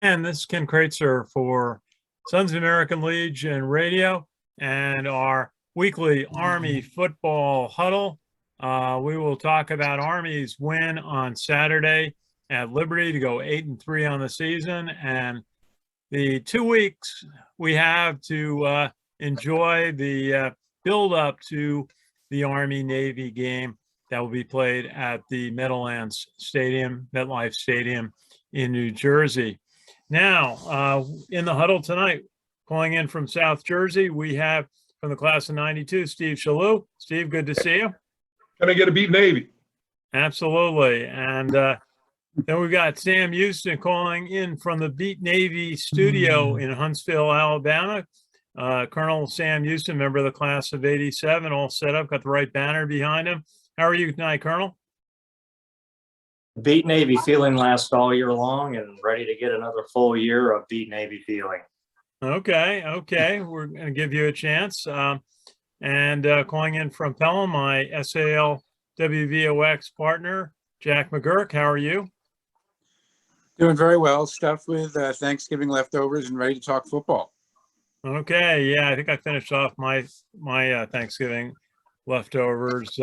And this is Ken Kreitzer for Sons of American Legion Radio and our weekly Army Football Huddle. We will talk about Army's win on Saturday at Liberty to go 8-3 on the season, and the 2 weeks we have to enjoy the build-up to the Army-Navy game that will be played at the Meadowlands Stadium, MetLife Stadium in New Jersey. Now, in the huddle tonight, calling in from South Jersey, we have from the class of 92, Steve Shalou. Steve, good to see you. Can I get a beat Navy? Absolutely. And then we've got Sam Houston calling in from the Beat Navy studio in Huntsville, Alabama. Colonel Sam Houston, member of the class of 87, all set up, got the right banner behind him. How are you tonight, Colonel? Beat Navy feeling lasts all year long and ready to get another full year of Beat Navy feeling. Okay. We're going to give you a chance. And calling in from Pelham, my SAL WVOX partner, Jack McGurk. How are you? Doing very well. Stuffed with Thanksgiving leftovers and ready to talk football. Okay. Yeah, I think I finished off my Thanksgiving leftovers.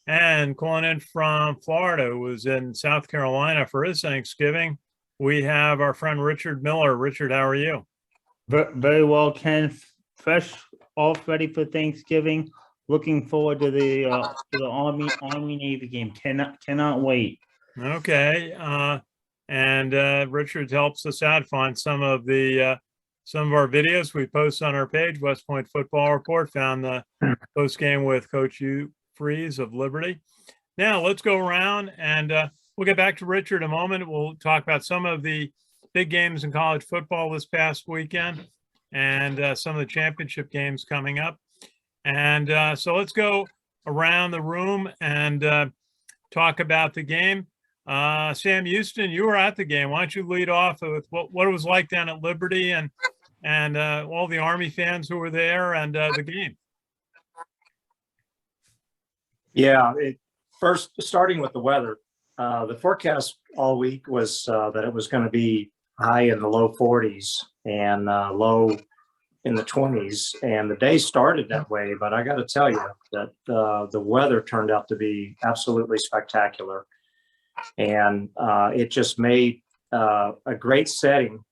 And calling in from Florida, who was in South Carolina for his Thanksgiving, we have our friend Richard Miller. Richard, how are you? Very well, Ken. Fresh, off, ready for Thanksgiving. Looking forward to the Army Navy game. Cannot wait. Okay. And Richard helps us out find some of our videos we post on our page, West Point Football Report. Found the post game with Coach Hugh Freeze of Liberty. Now let's go around and we'll get back to Richard in a moment. We'll talk about some of the big games in college football this past weekend and some of the championship games coming up. And so let's go around the room and talk about the game. Sam Houston, you were at the game. Why don't you lead off with what it was like down at Liberty and all the Army fans who were there and the game? Yeah, first starting with the weather, the forecast all week was that it was going to be high in the low 40s and low in the 20s, and the day started that way. But I got to tell you that the weather turned out to be absolutely spectacular, and it just made a great setting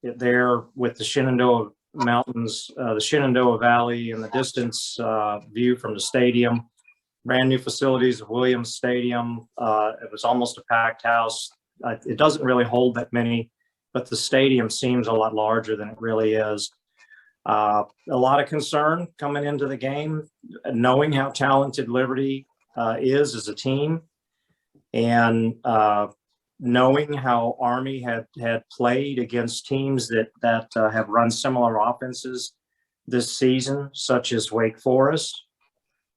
there with the Shenandoah Mountains, the Shenandoah Valley, and the distance view from the stadium. Brand new facilities of Williams Stadium. It was almost a packed house. It doesn't really hold that many, but the stadium seems a lot larger than it really is. A lot of concern coming into the game, knowing how talented Liberty is as a team, and knowing how Army had played against teams that have run similar offenses this season, such as Wake Forest.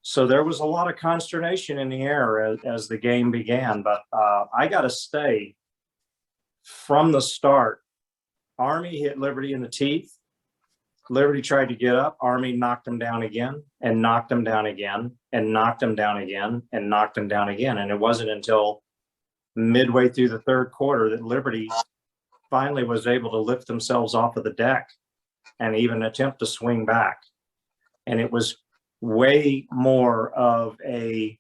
So there was a lot of consternation in the air as the game began, but I got to say, from the start, Army hit Liberty in the teeth. Liberty tried to get up. Army knocked them down again and knocked them down again and knocked them down again and knocked them down again. And it wasn't until midway through the third quarter that Liberty finally was able to lift themselves off of the deck and even attempt to swing back. And it was way more of a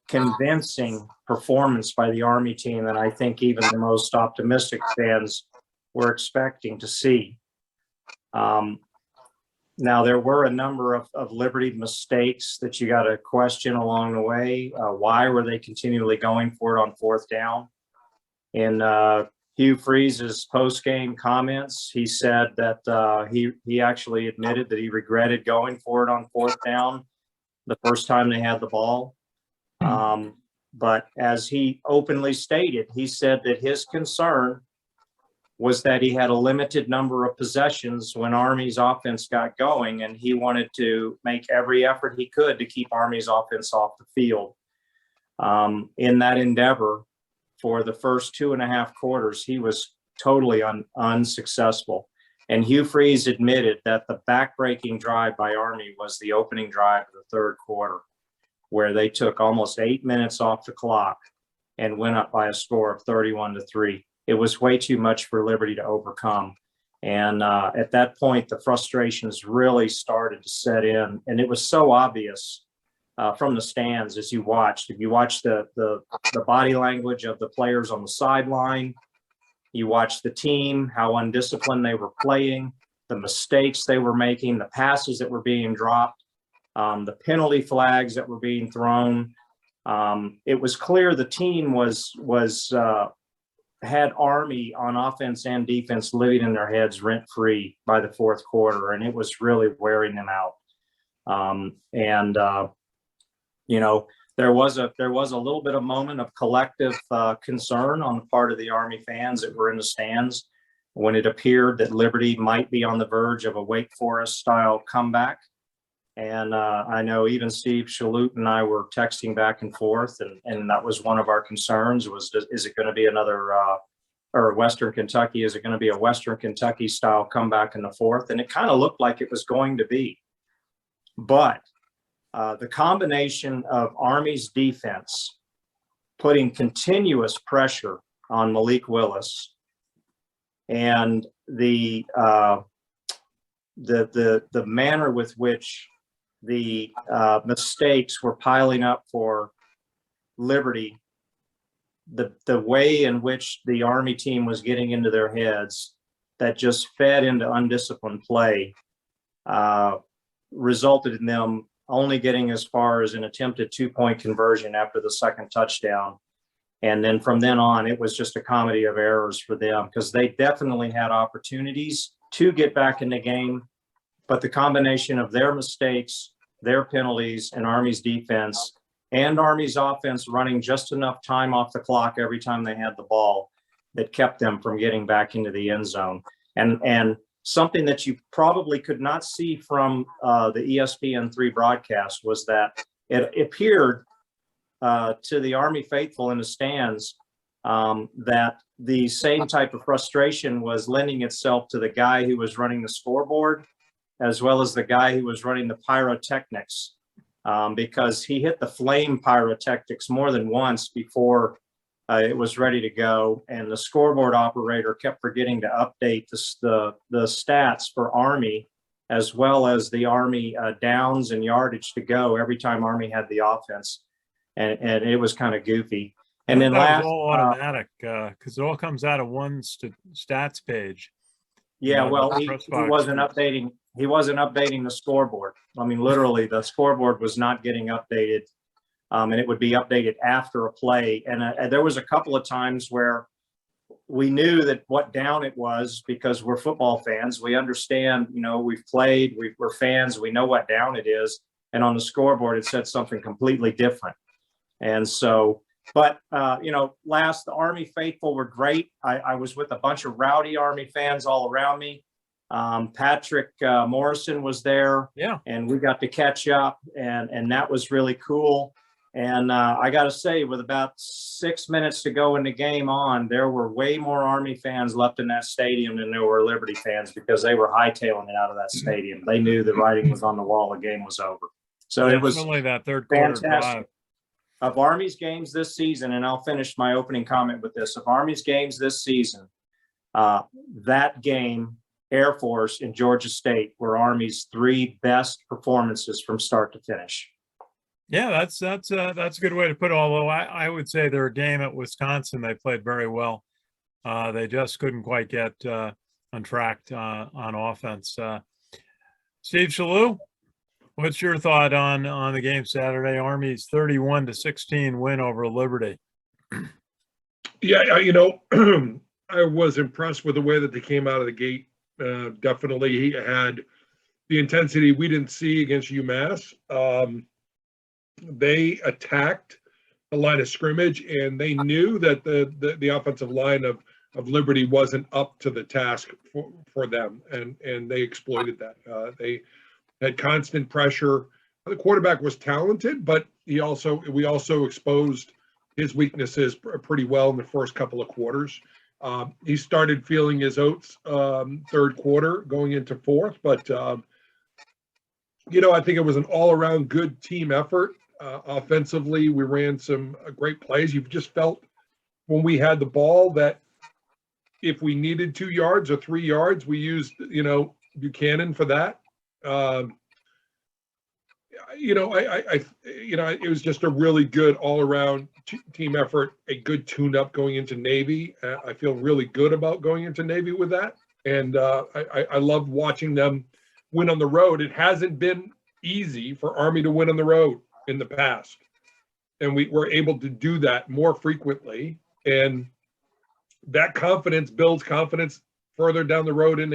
convincing performance by the Army team than I think even the most optimistic fans were expecting to see. Now, there were a number of Liberty mistakes that you got to question along the way. Why were they continually going for it on fourth down? In Hugh Freeze's post-game comments, he said that he actually admitted that he regretted going for it on fourth down the first time they had the ball. But as he openly stated, he said that his concern was that he had a limited number of possessions when Army's offense got going, and he wanted to make every effort he could to keep Army's offense off the field. In that endeavor, for the first 2.5 quarters, he was totally unsuccessful. And Hugh Freeze admitted that the backbreaking drive by Army was the opening drive of the third quarter, where they took almost 8 minutes off the clock and went up by a score of 31-3. it was way too much for Liberty to overcome. And at that point, the frustrations really started to set in, and it was so obvious from the stands as you watched. If you watch the body language of the players on the sideline, you watch the team, how undisciplined they were playing, the mistakes they were making, the passes that were being dropped, the penalty flags that were being thrown. It was clear the team had Army on offense and defense living in their heads rent free by the fourth quarter, and it was really wearing them out. There was a little bit of moment of collective concern on the part of the Army fans that were in the stands when it appeared that Liberty might be on the verge of a Wake Forest style comeback. And I know even Steve Shalhoub and I were texting back and forth, and that was one of our concerns was, is it going to be another, or Western Kentucky, is it going to be a Western Kentucky style comeback in the fourth? And it kind of looked like it was going to be. But the combination of Army's defense putting continuous pressure on Malik Willis and the manner with which the mistakes were piling up for Liberty, the way in which the Army team was getting into their heads that just fed into undisciplined play resulted in them only getting as far as an attempted 2-point conversion after the second touchdown. And then from then on, it was just a comedy of errors for them because they definitely had opportunities to get back in the game. But the combination of their mistakes, their penalties, and Army's defense and Army's offense running just enough time off the clock every time they had the ball that kept them from getting back into the end zone. And something that you probably could not see from the ESPN3 broadcast was that it appeared to the Army faithful in the stands that the same type of frustration was lending itself to the guy who was running the scoreboard, as well as the guy who was running the pyrotechnics, because he hit the flame pyrotechnics more than once before it was ready to go. And the scoreboard operator kept forgetting to update the stats for Army, as well as the Army downs and yardage to go every time Army had the offense. And it was kind of goofy. And then that last, was all automatic because it all comes out of one stats page. Yeah, well, he wasn't updating. He wasn't updating the scoreboard. I mean, literally, the scoreboard was not getting updated, and it would be updated after a play. And there was a couple of times where we knew that what down it was because we're football fans. We understand, we've played, we're fans, we know what down it is. And on the scoreboard, it said something completely different. And so, but, the Army faithful were great. I was with a bunch of rowdy Army fans all around me. Patrick Morrison was there, and we got to catch up, and that was really cool. And I got to say, with about 6 minutes to go in the game on, there were way more Army fans left in that stadium than there were Liberty fans because they were hightailing it out of that stadium. They knew the writing was on the wall. The game was over. So it was only that third quarter drive. Of Army's games this season, and I'll finish my opening comment with this, of Army's games this season, that game, Air Force and Georgia State, were Army's 3 best performances from start to finish. Yeah, that's a good way to put it. Although I would say their game at Wisconsin, they played very well. They just couldn't quite get on track on offense. Steve Shalhoub, what's your thought on the game Saturday? Army's 31-16 win over Liberty. Yeah, I was impressed with the way that they came out of the gate. Definitely, he had the intensity we didn't see against UMass. They attacked the line of scrimmage, and they knew that the offensive line of Liberty wasn't up to the task for them, and they exploited that. They had constant pressure. The quarterback was talented, but we also exposed his weaknesses pretty well in the first couple of quarters. He started feeling his oats third quarter going into fourth, but I think it was an all-around good team effort. Offensively, we ran some great plays. You've just felt when we had the ball that if we needed 2 yards or 3 yards, we used, Buchanan for that. It was just a really good all-around team effort, a good tune-up going into Navy. I feel really good about going into Navy with that. And I love watching them win on the road. It hasn't been easy for Army to win on the road in the past. And we were able to do that more frequently. And that confidence builds confidence further down the road in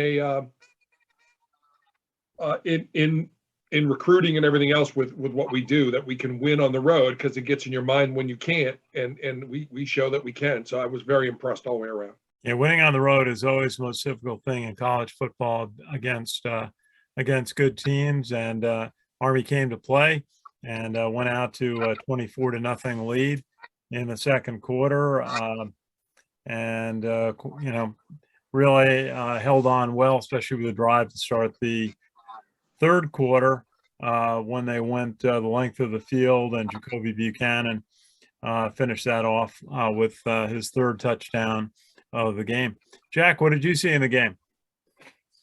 recruiting and everything else with what we do, that we can win on the road, because it gets in your mind when you can't, and we show that we can. So I was very impressed all the way around. Yeah, winning on the road is always the most difficult thing in college football against good teams, and Army came to play and went out to a 24-0 lead in the second quarter, and really held on well, especially with the drive to start the third quarter, when they went the length of the field, and Jacoby Buchanan finished that off with his third touchdown of the game. Jack, what did you see in the game?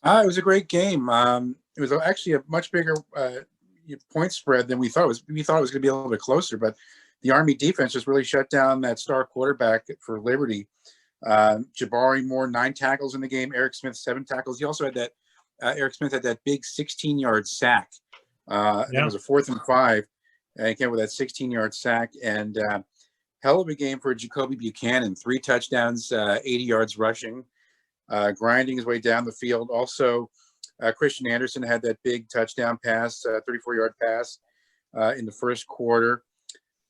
It was a great game. It was actually a much bigger point spread than we thought it was. We thought it was going to be a little bit closer, but the Army defense just really shut down that star quarterback for Liberty. Jabari Moore, 9 tackles in the game. Eric Smith, 7 tackles. He also had that. Eric Smith had that big 16-yard sack. It was a 4th and 5. And he came with that 16-yard sack. And hell of a game for Jacoby Buchanan. 3 touchdowns, 80 yards rushing, grinding his way down the field. Also, Christian Anderson had that big touchdown pass, 34-yard pass in the first quarter.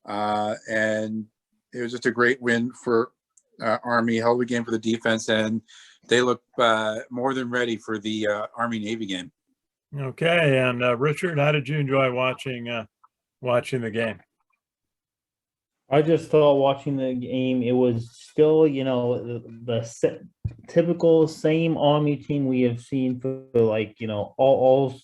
And it was just a great win for Army. Hell of a game for the defense. And they look more than ready for the Army-Navy game. Okay, and Richard, how did you enjoy watching the game? I just thought watching the game, it was still, the typical same Army team we have seen for all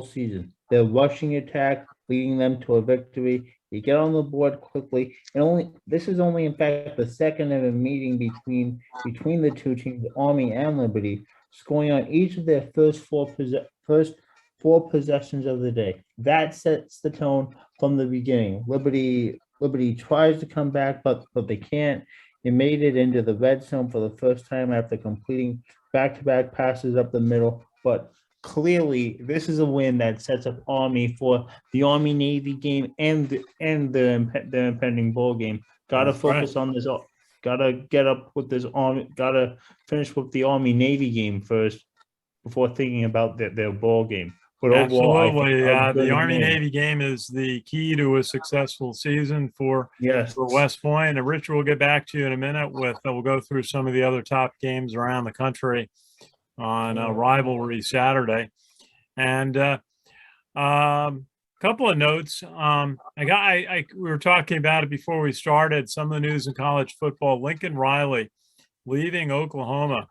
season. The rushing attack leading them to a victory. You get on the board quickly, and this is only in fact the second of a meeting between the two teams, Army and Liberty, scoring on each of their first four possessions of the day. That sets the tone from the beginning. Liberty tries to come back, but they can't. They made it into the red zone for the first time after completing back-to-back passes up the middle. But clearly, this is a win that sets up Army for the Army-Navy game and the impending bowl game. Got to focus on this. Got to get up with this Army. Got to finish with the Army-Navy game first before thinking about their bowl game. But overall, absolutely, the Army-Navy game is the key to a successful season for West Point. And Rich, we'll get back to you in a minute we'll go through some of the other top games around the country on Rivalry Saturday. And couple of notes. We were talking about it before we started, some of the news in college football. Lincoln Riley leaving Oklahoma,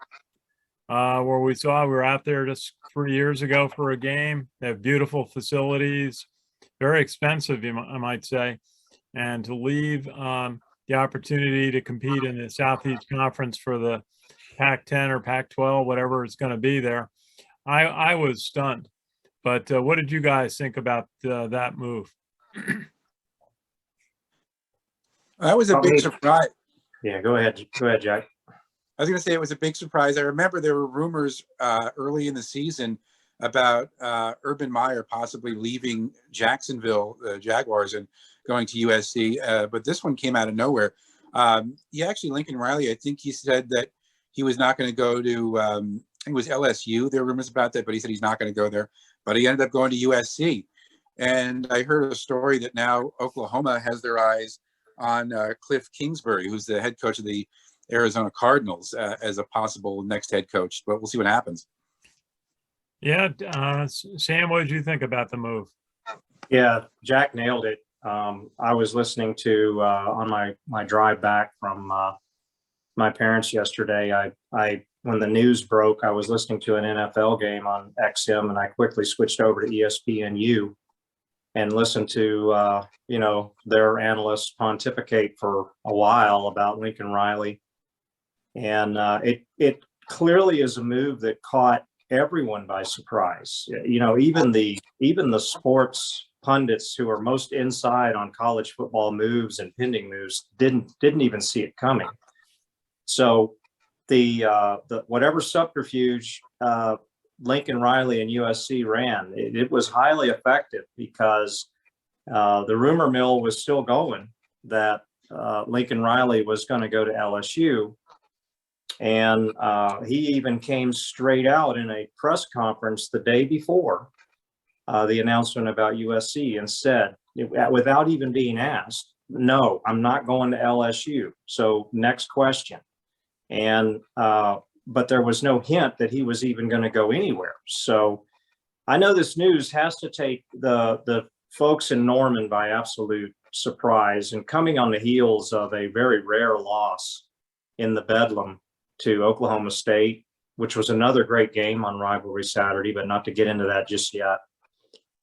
where we were out there just 3 years ago for a game. They have beautiful facilities, very expensive, I might say. And to leave the opportunity to compete in the Southeast Conference for the Pac-10 or Pac-12, whatever it's going to be there, I was stunned. But what did you guys think about that move? That was a big surprise. Yeah, go ahead, Jack. I was going to say it was a big surprise. I remember there were rumors early in the season about Urban Meyer possibly leaving Jacksonville, the Jaguars, and going to USC. But this one came out of nowhere. Lincoln Riley, I think he said that he was not going to go to, I think it was LSU. There were rumors about that, but he said he's not going to go there. But he ended up going to USC. And I heard a story that now Oklahoma has their eyes on Cliff Kingsbury, who's the head coach of the Arizona Cardinals, as a possible next head coach. But we'll see what happens. Yeah. Sam, what did you think about the move? Yeah, Jack nailed it. I was listening to on my drive back from my parents yesterday. I when the news broke, I was listening to an NFL game on XM, and I quickly switched over to ESPNU and listened to their analysts pontificate for a while about Lincoln Riley. And it clearly is a move that caught everyone by surprise. You know, even the sports pundits who are most inside on college football moves and pending moves didn't even see it coming. So the whatever subterfuge Lincoln Riley and USC ran, it was highly effective, because the rumor mill was still going that Lincoln Riley was going to go to LSU. And he even came straight out in a press conference the day before the announcement about USC and said, without even being asked, no, I'm not going to LSU. So next question. And but there was no hint that he was even going to go anywhere. So I know this news has to take the folks in Norman by absolute surprise, and coming on the heels of a very rare loss in the Bedlam to Oklahoma State, which was another great game on Rivalry Saturday, but not to get into that just yet.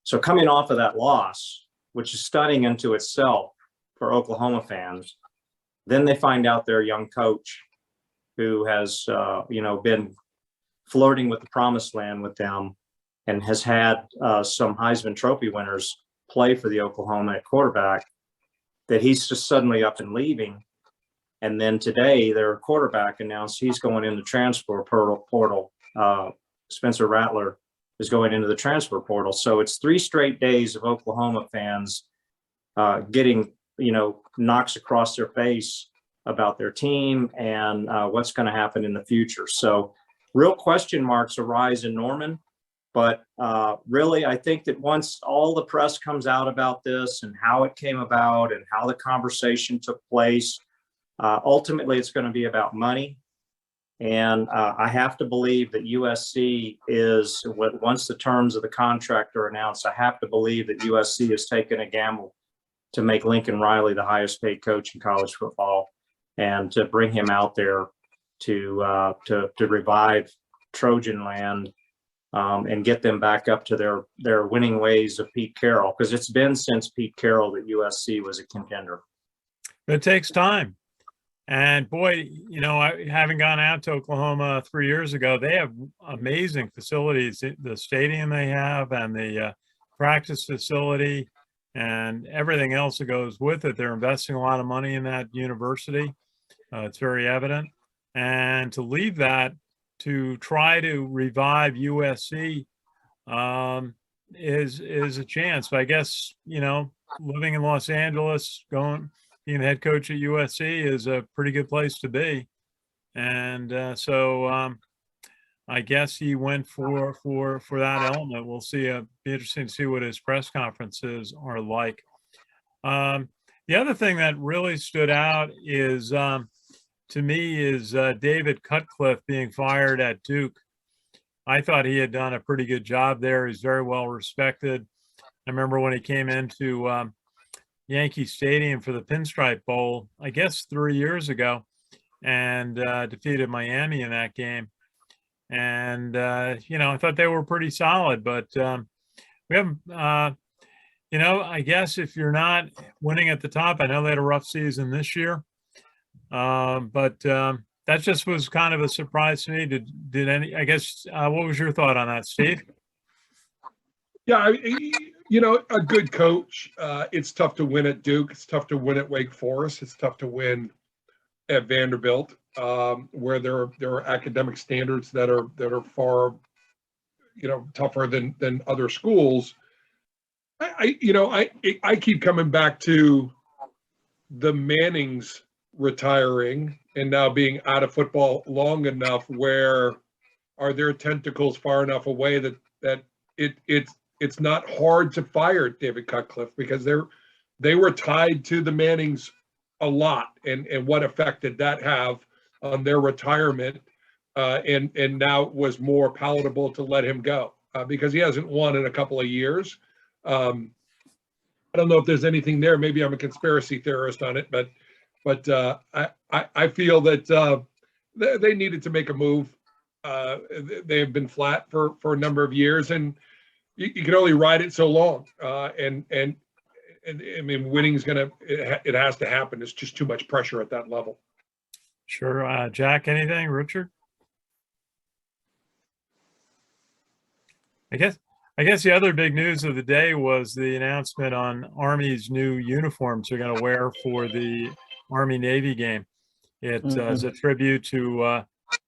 So coming off of that loss, which is stunning into itself for Oklahoma fans, then they find out their young coach, who has been flirting with the promised land with them and has had some Heisman Trophy winners play for the Oklahoma at quarterback, that he's just suddenly up and leaving. And then today, their quarterback announced he's going in the transfer portal. Spencer Rattler is going into the transfer portal. So it's 3 straight days of Oklahoma fans getting, knocks across their face about their team and what's going to happen in the future. So real question marks arise in Norman. But really, I think that once all the press comes out about this and how it came about and how the conversation took place, ultimately, it's going to be about money. And I have to believe that USC is, once the terms of the contract are announced, I have to believe that USC has taken a gamble to make Lincoln Riley the highest paid coach in college football, and to bring him out there to revive Trojan land and get them back up to their winning ways of Pete Carroll, because it's been since Pete Carroll that USC was a contender. It takes time. And boy, having gone out to Oklahoma 3 years ago, they have amazing facilities. The stadium they have, and the practice facility, and everything else that goes with it. They're investing a lot of money in that university. It's very evident. And to leave that to try to revive USC is a chance. But I guess, living in Los Angeles, being the head coach at USC is a pretty good place to be. And so I guess he went for that element. We'll see. It'll be interesting to see what his press conferences are like. The other thing that really stood out is, to me, is David Cutcliffe being fired at Duke. I thought he had done a pretty good job there. He's very well respected. I remember when he came into Yankee Stadium for the Pinstripe Bowl, I guess 3 years ago, and defeated Miami in that game. And, I thought they were pretty solid, but we haven't, I guess if you're not winning at the top, I know they had a rough season this year, but that just was kind of a surprise to me. What was your thought on that, Steve? Yeah, a good coach, it's tough to win at Duke. It's tough to win at Wake Forest. It's tough to win at Vanderbilt, where there are academic standards that are far, tougher than other schools. I keep coming back to the Mannings retiring and now being out of football long enough. Where are their tentacles far enough away that it's not hard to fire David Cutcliffe, because they were tied to the Mannings a lot, and what effect did that have on their retirement? And now it was more palatable to let him go because he hasn't won in a couple of years. I don't know if there's anything there. Maybe I'm a conspiracy theorist on it, but I feel that they needed to make a move. They have been flat for a number of years, and you can only ride it so long. And I mean, winning is it has to happen. It's just too much pressure at that level. Sure. Jack, anything? Richard? I guess the other big news of the day was the announcement on Army's new uniforms they're going to wear for the Army-Navy game. It is a tribute to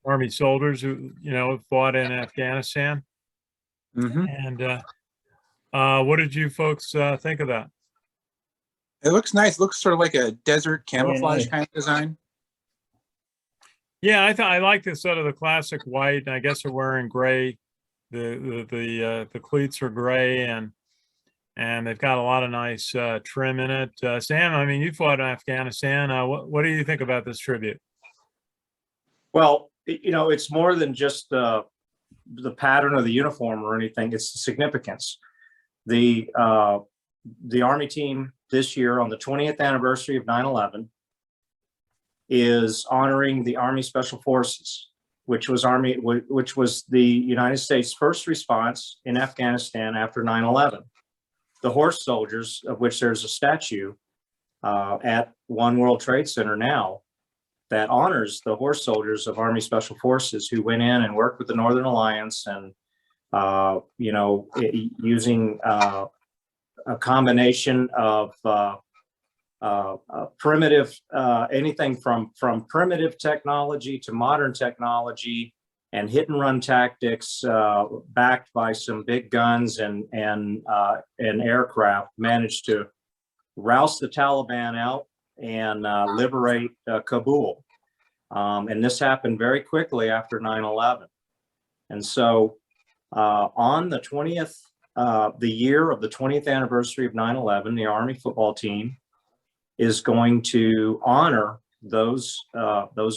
Army soldiers who, fought in Afghanistan. Hmm. And what did you folks think of that? It looks nice. It looks sort of like a desert camouflage nice. kind of design. Yeah, I like the sort of the classic white. I guess they're wearing gray. The cleats are gray and they've got a lot of nice trim in it. Sam, I mean, you fought in Afghanistan. What do you think about this tribute? Well, it's more than just the pattern of the uniform or anything. It's the significance. The Army team this year on the 20th anniversary of 9/11 is honoring the Army Special Forces, which was the United States first response in Afghanistan after 9/11. The horse soldiers, of which there's a statue at One World Trade Center now that honors the horse soldiers of Army Special Forces who went in and worked with the Northern Alliance and, using a combination of primitive, anything from primitive technology to modern technology and hit and run tactics, backed by some big guns and aircraft, managed to roust the Taliban out and liberate Kabul. And this happened very quickly after 9/11. And so on the 20th, the year of the 20th anniversary of 9/11, the Army football team is going to honor those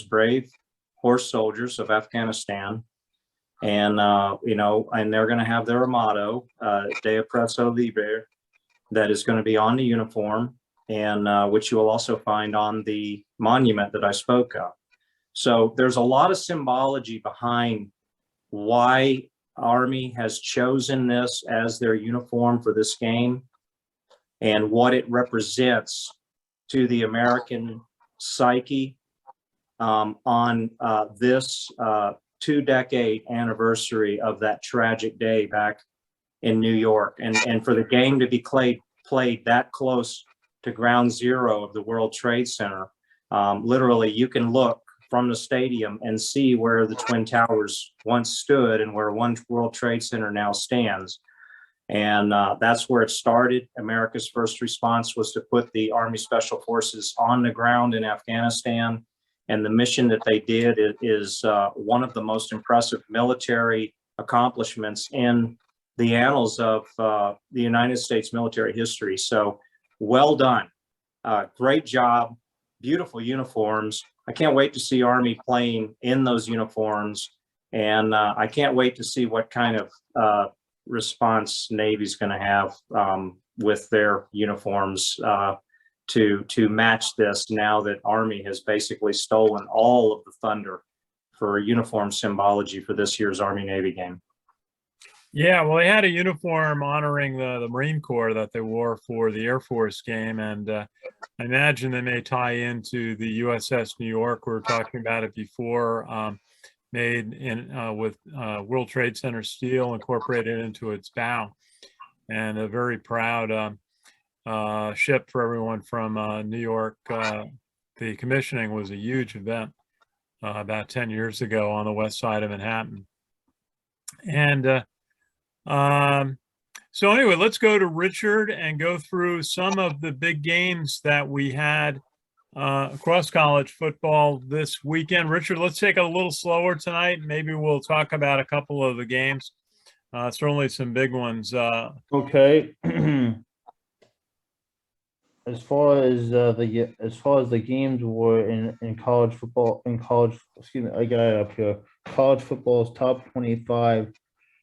brave horse soldiers of Afghanistan, and and they're going to have their motto, "De Oppresso Libre," that is going to be on the uniform, and which you will also find on the monument that I spoke of. So there's a lot of symbology behind why Army has chosen this as their uniform for this game and what it represents to the American psyche on this 2-decade anniversary of that tragic day back in New York. And for the game to be played that close to ground zero of the World Trade Center, literally you can look from the stadium and see where the Twin Towers once stood and where One World Trade Center now stands. And that's where it started. America's first response was to put the Army Special Forces on the ground in Afghanistan. And the mission that they did is one of the most impressive military accomplishments in the annals of the United States military history. So well done. Great job. Beautiful uniforms. I can't wait to see Army playing in those uniforms. And I can't wait to see what kind of response Navy's going to have with their uniforms to match this, now that Army has basically stolen all of the thunder for uniform symbology for this year's Army-Navy game. Yeah, well, they had a uniform honoring the Marine Corps that they wore for the Air Force game, and I imagine they may tie into the USS New York. We were talking about it before, made in with World Trade Center steel incorporated into its bow, and a very proud ship for everyone from New York. The commissioning was a huge event about 10 years ago on the west side of Manhattan. And so anyway, let's go to Richard and go through some of the big games that we had across college football this weekend. Richard, let's take it a little slower tonight. Maybe we'll talk about a couple of the games. Certainly some big ones. Okay. As far as the games were in college football, excuse me, I got it up here. College football's top 25.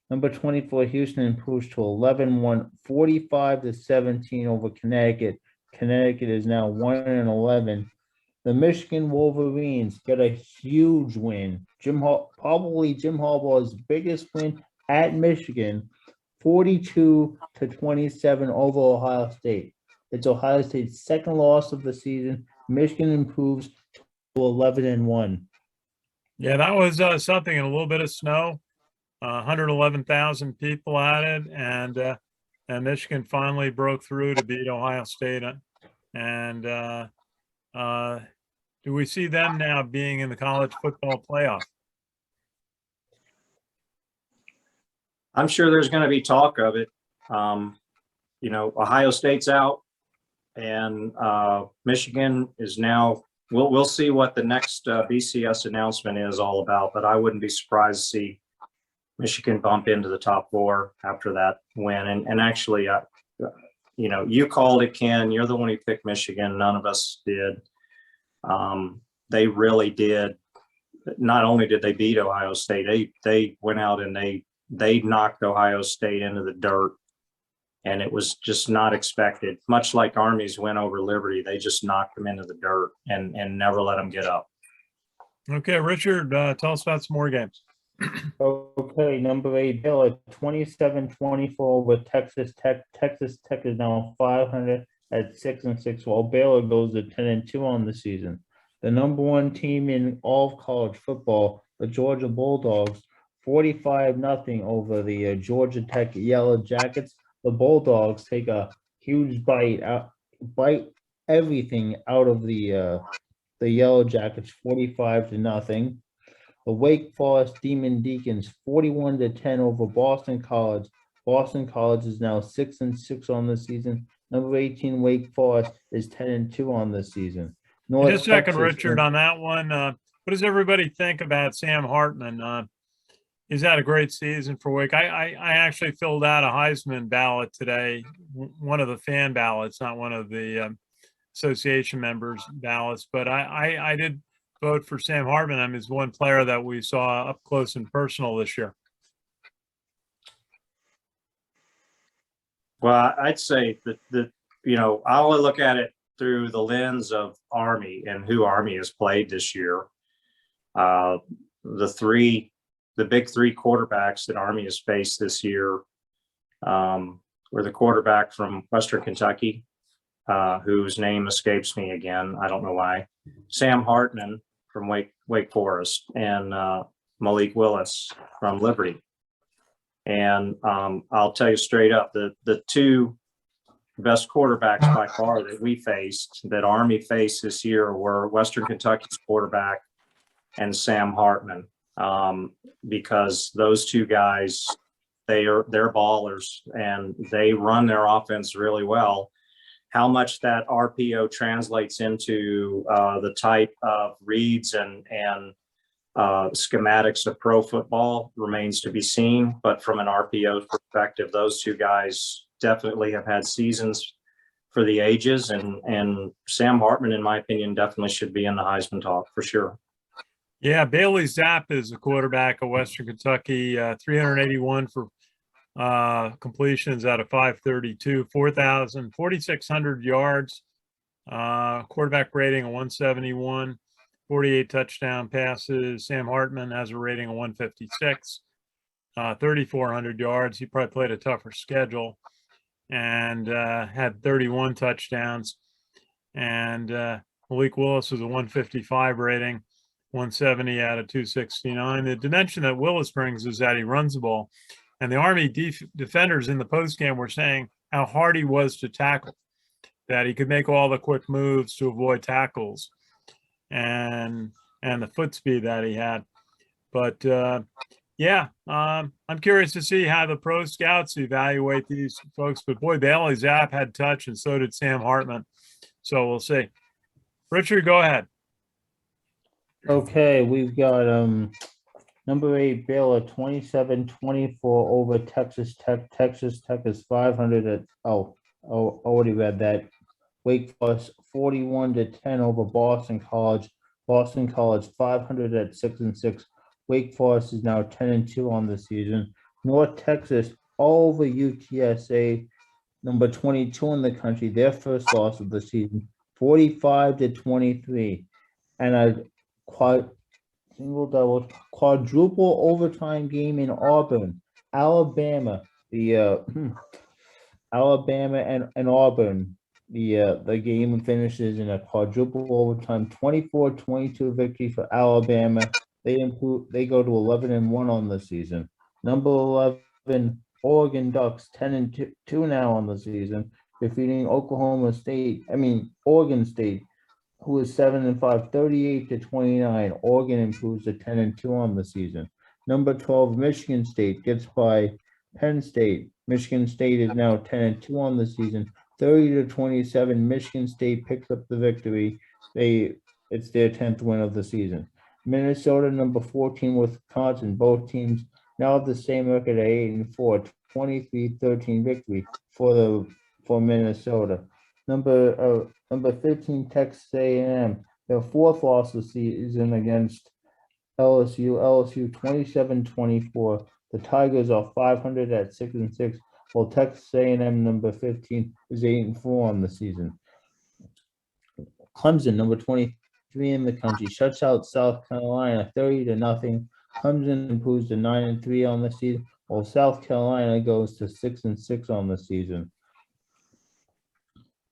Number 24, Houston improves to 11-1, 45-17 over Connecticut. Connecticut is now 1-11. The Michigan Wolverines get a huge win. Probably Jim Harbaugh's biggest win at Michigan, 42-27 over Ohio State. It's Ohio State's second loss of the season. Michigan improves 11-1. Yeah, that was something, and a little bit of snow. 111,000 people at it, and Michigan finally broke through to beat Ohio State. And do we see them now being in the college football playoff? I'm sure there's going to be talk of it. You know, Ohio State's out, and Michigan is now. We'll see what the next BCS announcement is all about, but I wouldn't be surprised to see Michigan bump into the top 4 after that win. And actually, you know, you called it, Ken. You're the one who picked Michigan. None of us did. They really did. Not only did they beat Ohio State, they went out and they knocked Ohio State into the dirt. And it was just not expected. Much like Army's win over Liberty, they just knocked them into the dirt and never let them get up. Okay, Richard, tell us about some more games. Okay, number 8, Baylor, 27-24 with Texas Tech. Texas Tech is now 500 at 6-6, while Baylor goes to 10-2 on the season. The number 1 team in all of college football, the Georgia Bulldogs, 45-0 over the Georgia Tech Yellow Jackets. The Bulldogs take a huge bite everything out of the Yellow Jackets, 45-0. The Wake Forest Demon Deacons, 41-10 over Boston College. Boston College is now 6-6 on the season. Number 18 Wake Forest is 10-2 on the season. Just a second, Richard, on that one. What does everybody think about Sam Hartman? He's had a great season for Wake. I actually filled out a Heisman ballot today, one of the fan ballots, not one of the association members' ballots, but I did vote for Sam Hartman. I mean, he's one player that we saw up close and personal this year. Well, I'd say that you know, I only look at it through the lens of Army and who Army has played this year. The big 3 quarterbacks that Army has faced this year were the quarterback from Western Kentucky, whose name escapes me again. I don't know why. Sam Hartman from Wake Forest, and Malik Willis from Liberty. And I'll tell you straight up, the 2 best quarterbacks by far that we faced, that Army faced this year, were Western Kentucky's quarterback and Sam Hartman. Because those 2 guys, they're ballers and they run their offense really well. How much that RPO translates into the type of reads and schematics of pro football remains to be seen. But from an RPO perspective, those 2 guys definitely have had seasons for the ages. And Sam Hartman, in my opinion, definitely should be in the Heisman talk for sure. Yeah, Bailey Zapp is the quarterback of Western Kentucky, 381 for completions out of 532, 4,600 yards, quarterback rating of 171, 48 touchdown passes. Sam Hartman has a rating of 156, 3,400 yards. He probably played a tougher schedule and had 31 touchdowns. And Malik Willis was a 155 rating. 170 out of 269. The dimension that Willis brings is that he runs the ball. And the Army defenders in the postgame were saying how hard he was to tackle, that he could make all the quick moves to avoid tackles and the foot speed that he had. But I'm curious to see how the pro scouts evaluate these folks. But boy, Bailey Zapp had touch, and so did Sam Hartman. So we'll see. Richard, go ahead. Okay, we've got number 8 Baylor, 27-24 over Texas Tech. Texas Tech is 500 at already read that. Wake Forest 41-10 over Boston College. Boston College 500 at 6-6. Wake Forest is now 10-2 on the season. North Texas all over UTSA, number 22 in the country, their first loss of the season, 45-23. And a quadruple overtime game in Auburn, Alabama. The Alabama and Auburn The game finishes in a quadruple overtime 24-22 victory for Alabama. They go to 11-1 on the season. Number 11 Oregon Ducks 10-2 now on the season, defeating Oregon State, who is 7-5, 38-29. Oregon improves to 10-2 on the season. Number 12 Michigan State gets by Penn State. Michigan State is now 10-2 on the season. 30-27, Michigan State picks up the victory. It's their 10th win of the season. Minnesota, number 14, Wisconsin. Both teams now have the same record at 8-4, 23-13 victory for Minnesota. Number 15, Texas A&M. Their fourth loss of the season against LSU. LSU 27-24. The Tigers are 500 at 6-6. While Texas A&M number 15 is 8-4 on the season. Clemson, number 23 in the country, shuts out South Carolina 30-0. Clemson improves to 9-3 on the season, while South Carolina goes to 6-6 on the season.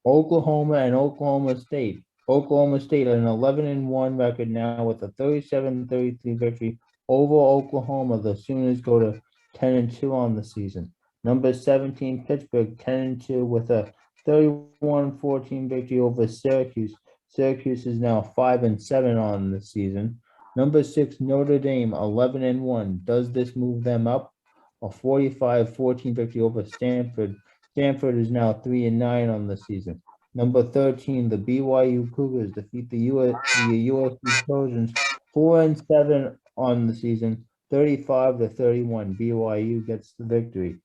Oklahoma and Oklahoma State. Oklahoma State an 11-1 record now with a 37-33 victory over Oklahoma. The Sooners go to 10-2 on the season. Number 17, Pittsburgh, 10-2 with a 31-14 victory over Syracuse. Syracuse is now 5-7 on the season. Number 6, Notre Dame, 11-1. Does this move them up? A 45-14 victory over Stanford. Stanford is now 3-9 on the season. Number 13, the BYU Cougars defeat the USC Trojans 4-7 on the season, 35-31. BYU gets the victory.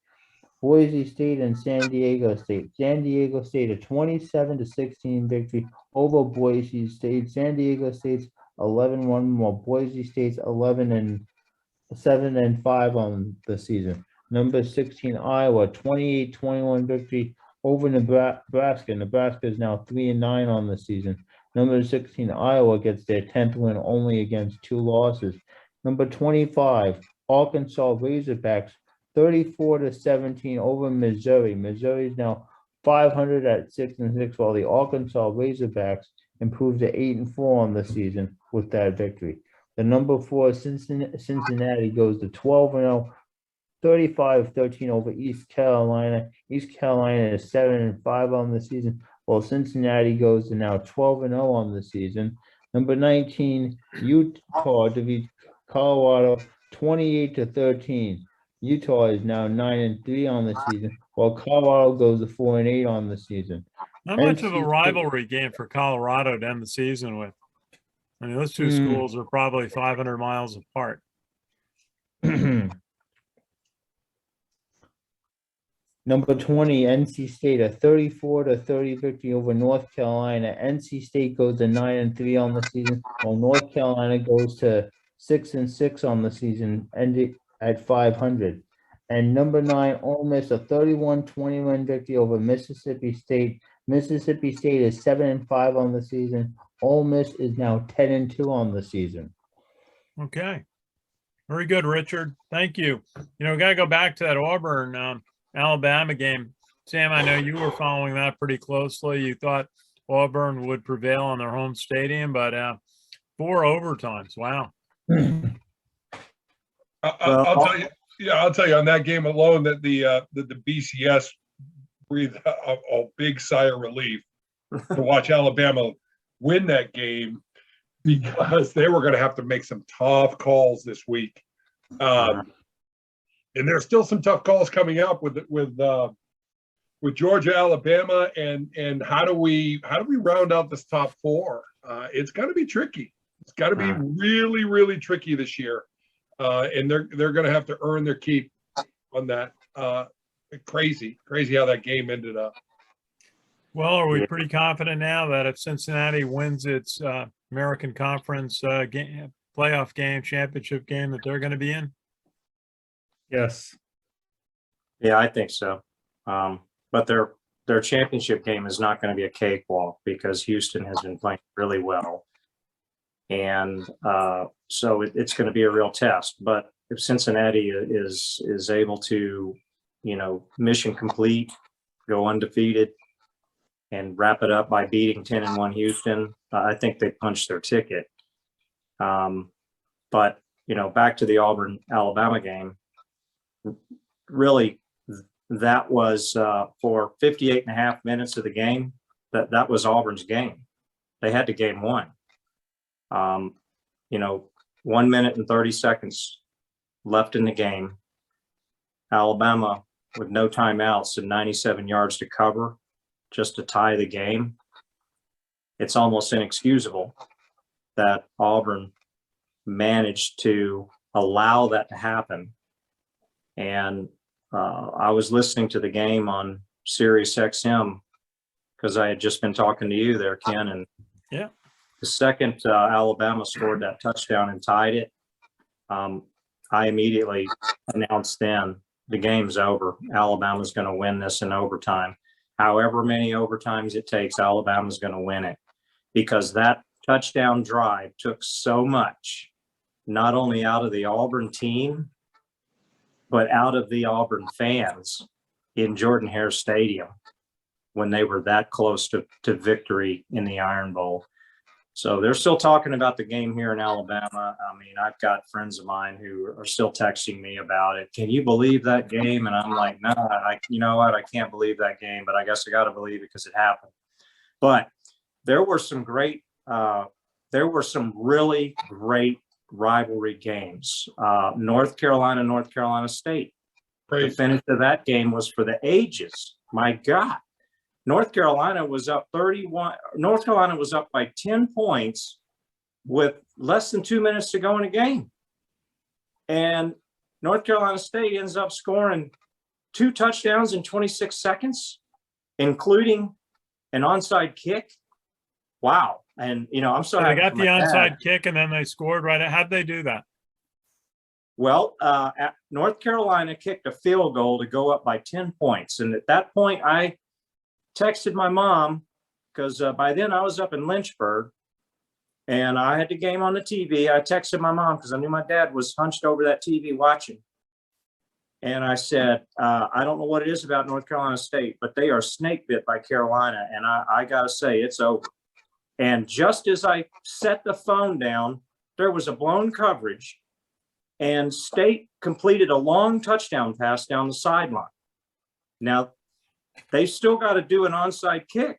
Boise State and San Diego State. San Diego State a 27-16 victory over Boise State. San Diego State's 11-1, while Boise State's 7-5 on the season. Number 16 Iowa 28-21 victory over Nebraska. Nebraska is now 3-9 on the season. Number 16 Iowa gets their 10th win only against 2 losses. Number 25 Arkansas Razorbacks 34-17 over Missouri. Missouri is now 500 at 6-6, while the Arkansas Razorbacks improved to 8-4 on the season with that victory. The number 4 Cincinnati goes to 12-0, 35-13 over East Carolina. East Carolina is 7-5 on the season, while Cincinnati goes to now 12-0 on the season. Number 19 Utah defeats Colorado 28-13. Utah is now 9-3 on the season, while Colorado goes to 4-8 on the season. Not much of a rivalry game for Colorado to end the season with. I mean, those two schools are probably 500 miles apart. Number 20, NC State, a 34-30 victory over North Carolina. NC State goes to 9-3 on the season, while North Carolina goes to 6-6 on the season, ending at 500. And number 9, Ole Miss, a 31-21 victory over Mississippi State. Mississippi State is 7-5 on the season. Ole Miss is now 10-2 on the season. Okay. Very good, Richard. Thank you. You know, we got to go back to that Auburn Alabama game. Sam, I know you were following that pretty closely. You thought Auburn would prevail on their home stadium, but 4 overtimes. Wow. I'll tell you on that game alone that the BCS breathed a big sigh of relief to watch Alabama win that game, because they were going to have to make some tough calls this week. And there's still some tough calls coming up with Georgia, Alabama, and how do we round out this top 4? It's got to be tricky. It's got to be really, really tricky this year. And they're going to have to earn their keep on that. Crazy how that game ended up. Well, are we pretty confident now that if Cincinnati wins its American Conference playoff game, championship game, that they're going to be in? Yes. Yeah, I think so. But their championship game is not going to be a cakewalk, because Houston has been playing really well. And so it's going to be a real test. But if Cincinnati is able to, mission complete, go undefeated, wrap it up by beating 10-1 Houston, I think they punched their ticket. But, back to the Auburn-Alabama game, really, that was for 58.5 minutes of the game, that was Auburn's game. They had to game one. 1 minute and 30 seconds left in the game. Alabama with no timeouts and 97 yards to cover just to tie the game. It's almost inexcusable that Auburn managed to allow that to happen. And I was listening to the game on Sirius XM because I had just been talking to you there, Ken. And yeah, the second Alabama scored that touchdown and tied it, I immediately announced then the game's over. Alabama's going to win this in overtime. However many overtimes it takes, Alabama's going to win it, because that touchdown drive took so much, not only out of the Auburn team, but out of the Auburn fans in Jordan-Hare Stadium when they were that close to victory in the Iron Bowl. So they're still talking about the game here in Alabama. I mean, I've got friends of mine who are still texting me about it. Can you believe that game? And I'm like, no, you know what? I can't believe that game, but I guess I got to believe it because it happened. But there were some really great rivalry games. North Carolina State. Great. The finish of that game was for the ages. My God. North Carolina was up 31. North Carolina was up by 10 points with less than 2 minutes to go in a game. And North Carolina State ends up scoring 2 touchdowns in 26 seconds, including an onside kick. Wow. And, I'm so they happy got for the my onside dad. kick and then they scored right. How'd they do that? Well, North Carolina kicked a field goal to go up by 10 points. And at that point, I texted my mom because by then I was up in Lynchburg and I had the game on the TV. I texted my mom because I knew my dad was hunched over that TV watching. And I said, I don't know what it is about North Carolina State, but they are snake bit by Carolina. And I got to say, it's over. And just as I set the phone down, there was a blown coverage and State completed a long touchdown pass down the sideline. Now, they still got to do an onside kick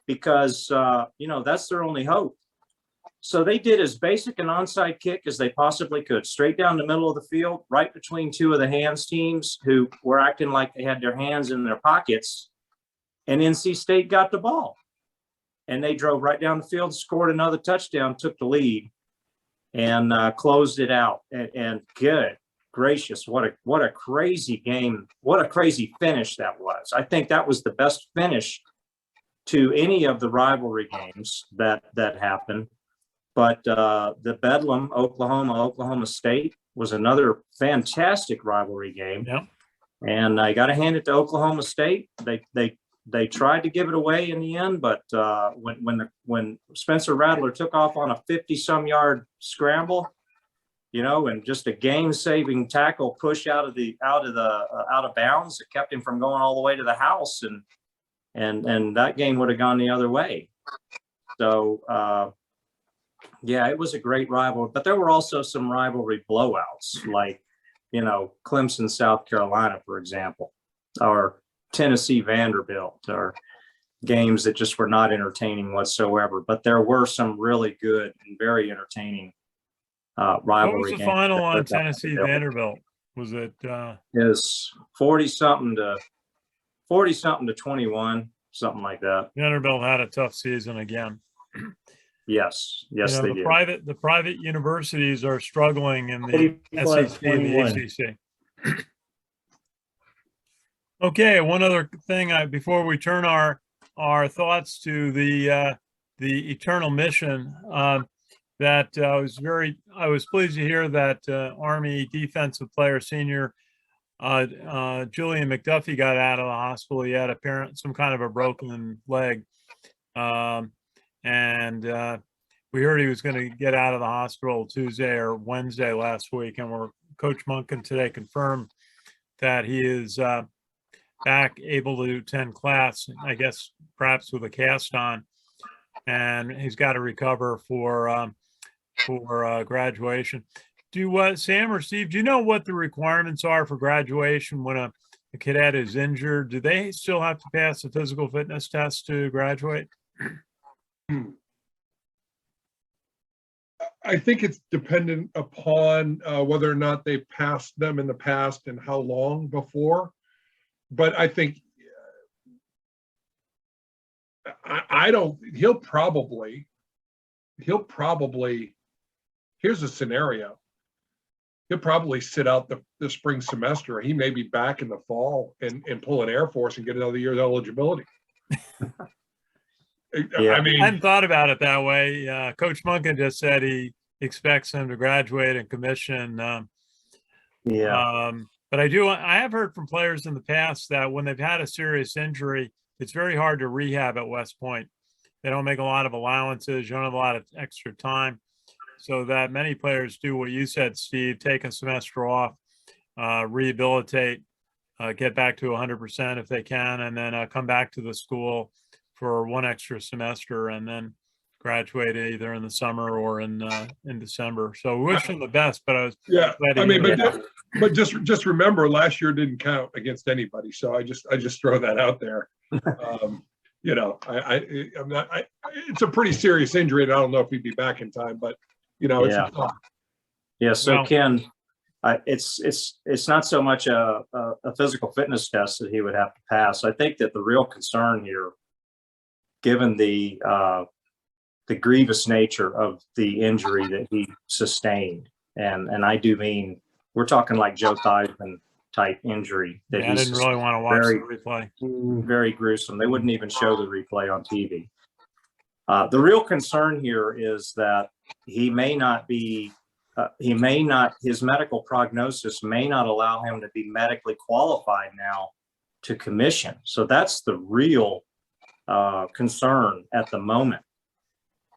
because, that's their only hope. So they did as basic an onside kick as they possibly could, straight down the middle of the field, right between two of the hands teams who were acting like they had their hands in their pockets. And NC State got the ball. And they drove right down the field, scored another touchdown, took the lead, and closed it out. And good gracious, what a crazy game. What a crazy finish that was. I think that was the best finish to any of the rivalry games that happened. But the Bedlam, Oklahoma State was another fantastic rivalry game. Yeah. And I got to hand it to Oklahoma State. They tried to give it away in the end, but when Spencer Rattler took off on a 50-some yard scramble, and just a game-saving tackle push out of bounds, it kept him from going all the way to the house, and that game would have gone the other way. So it was a great rivalry, but there were also some rivalry blowouts, like Clemson, South Carolina, for example, or Tennessee, Vanderbilt, or games that just were not entertaining whatsoever. But there were some really good and very entertaining rivalry What was the games. final on Tennessee, Vanderbilt? Was it? Is 40-something to 21, something like that. Vanderbilt had a tough season again. Yes, they did. The private universities are struggling in the SEC and the ACC. Okay, one other thing before we turn our thoughts to the eternal mission, that I was pleased to hear that Army defensive player senior Julian McDuffie got out of the hospital. He had some kind of a broken leg, and we heard he was going to get out of the hospital Tuesday or Wednesday last week, and Coach Monken today confirmed that he is back able to attend class, I guess perhaps with a cast on, and he's got to recover for graduation. Do Sam or Steve, do you know what the requirements are for graduation when a cadet is injured? Do they still have to pass a physical fitness test to graduate? I think it's dependent upon whether or not they passed them in the past and how long before. But I think I don't. He'll probably. Here's a scenario. He'll probably sit out the spring semester. He may be back in the fall and pull an Air Force and get another year's eligibility. Yeah. I mean, I hadn't thought about it that way. Coach Munkin just said he expects him to graduate and commission. But I have heard from players in the past that when they've had a serious injury, it's very hard to rehab at West Point. They don't make a lot of allowances. You don't have a lot of extra time. So that many players do what you said, Steve, take a semester off, rehabilitate, get back to 100% if they can, and then come back to the school for one extra semester and then graduate either in the summer or in December. So we wish them the best, but I was glad to hear that. but just remember, last year didn't count against anybody. So I just throw that out there. You know, I'm not. It's a pretty serious injury, and I don't know if he'd be back in time. But you know, yeah. So Well, Ken, it's not so much a physical fitness test that he would have to pass. I think that the real concern here, given the grievous nature of the injury that he sustained, and I do mean we're talking like Joe Theismann type injury that I didn't really want to watch the replay. Very gruesome. They wouldn't even show the replay on TV. The real concern here is that his medical prognosis may not allow him to be medically qualified now to commission. So that's the real concern at the moment.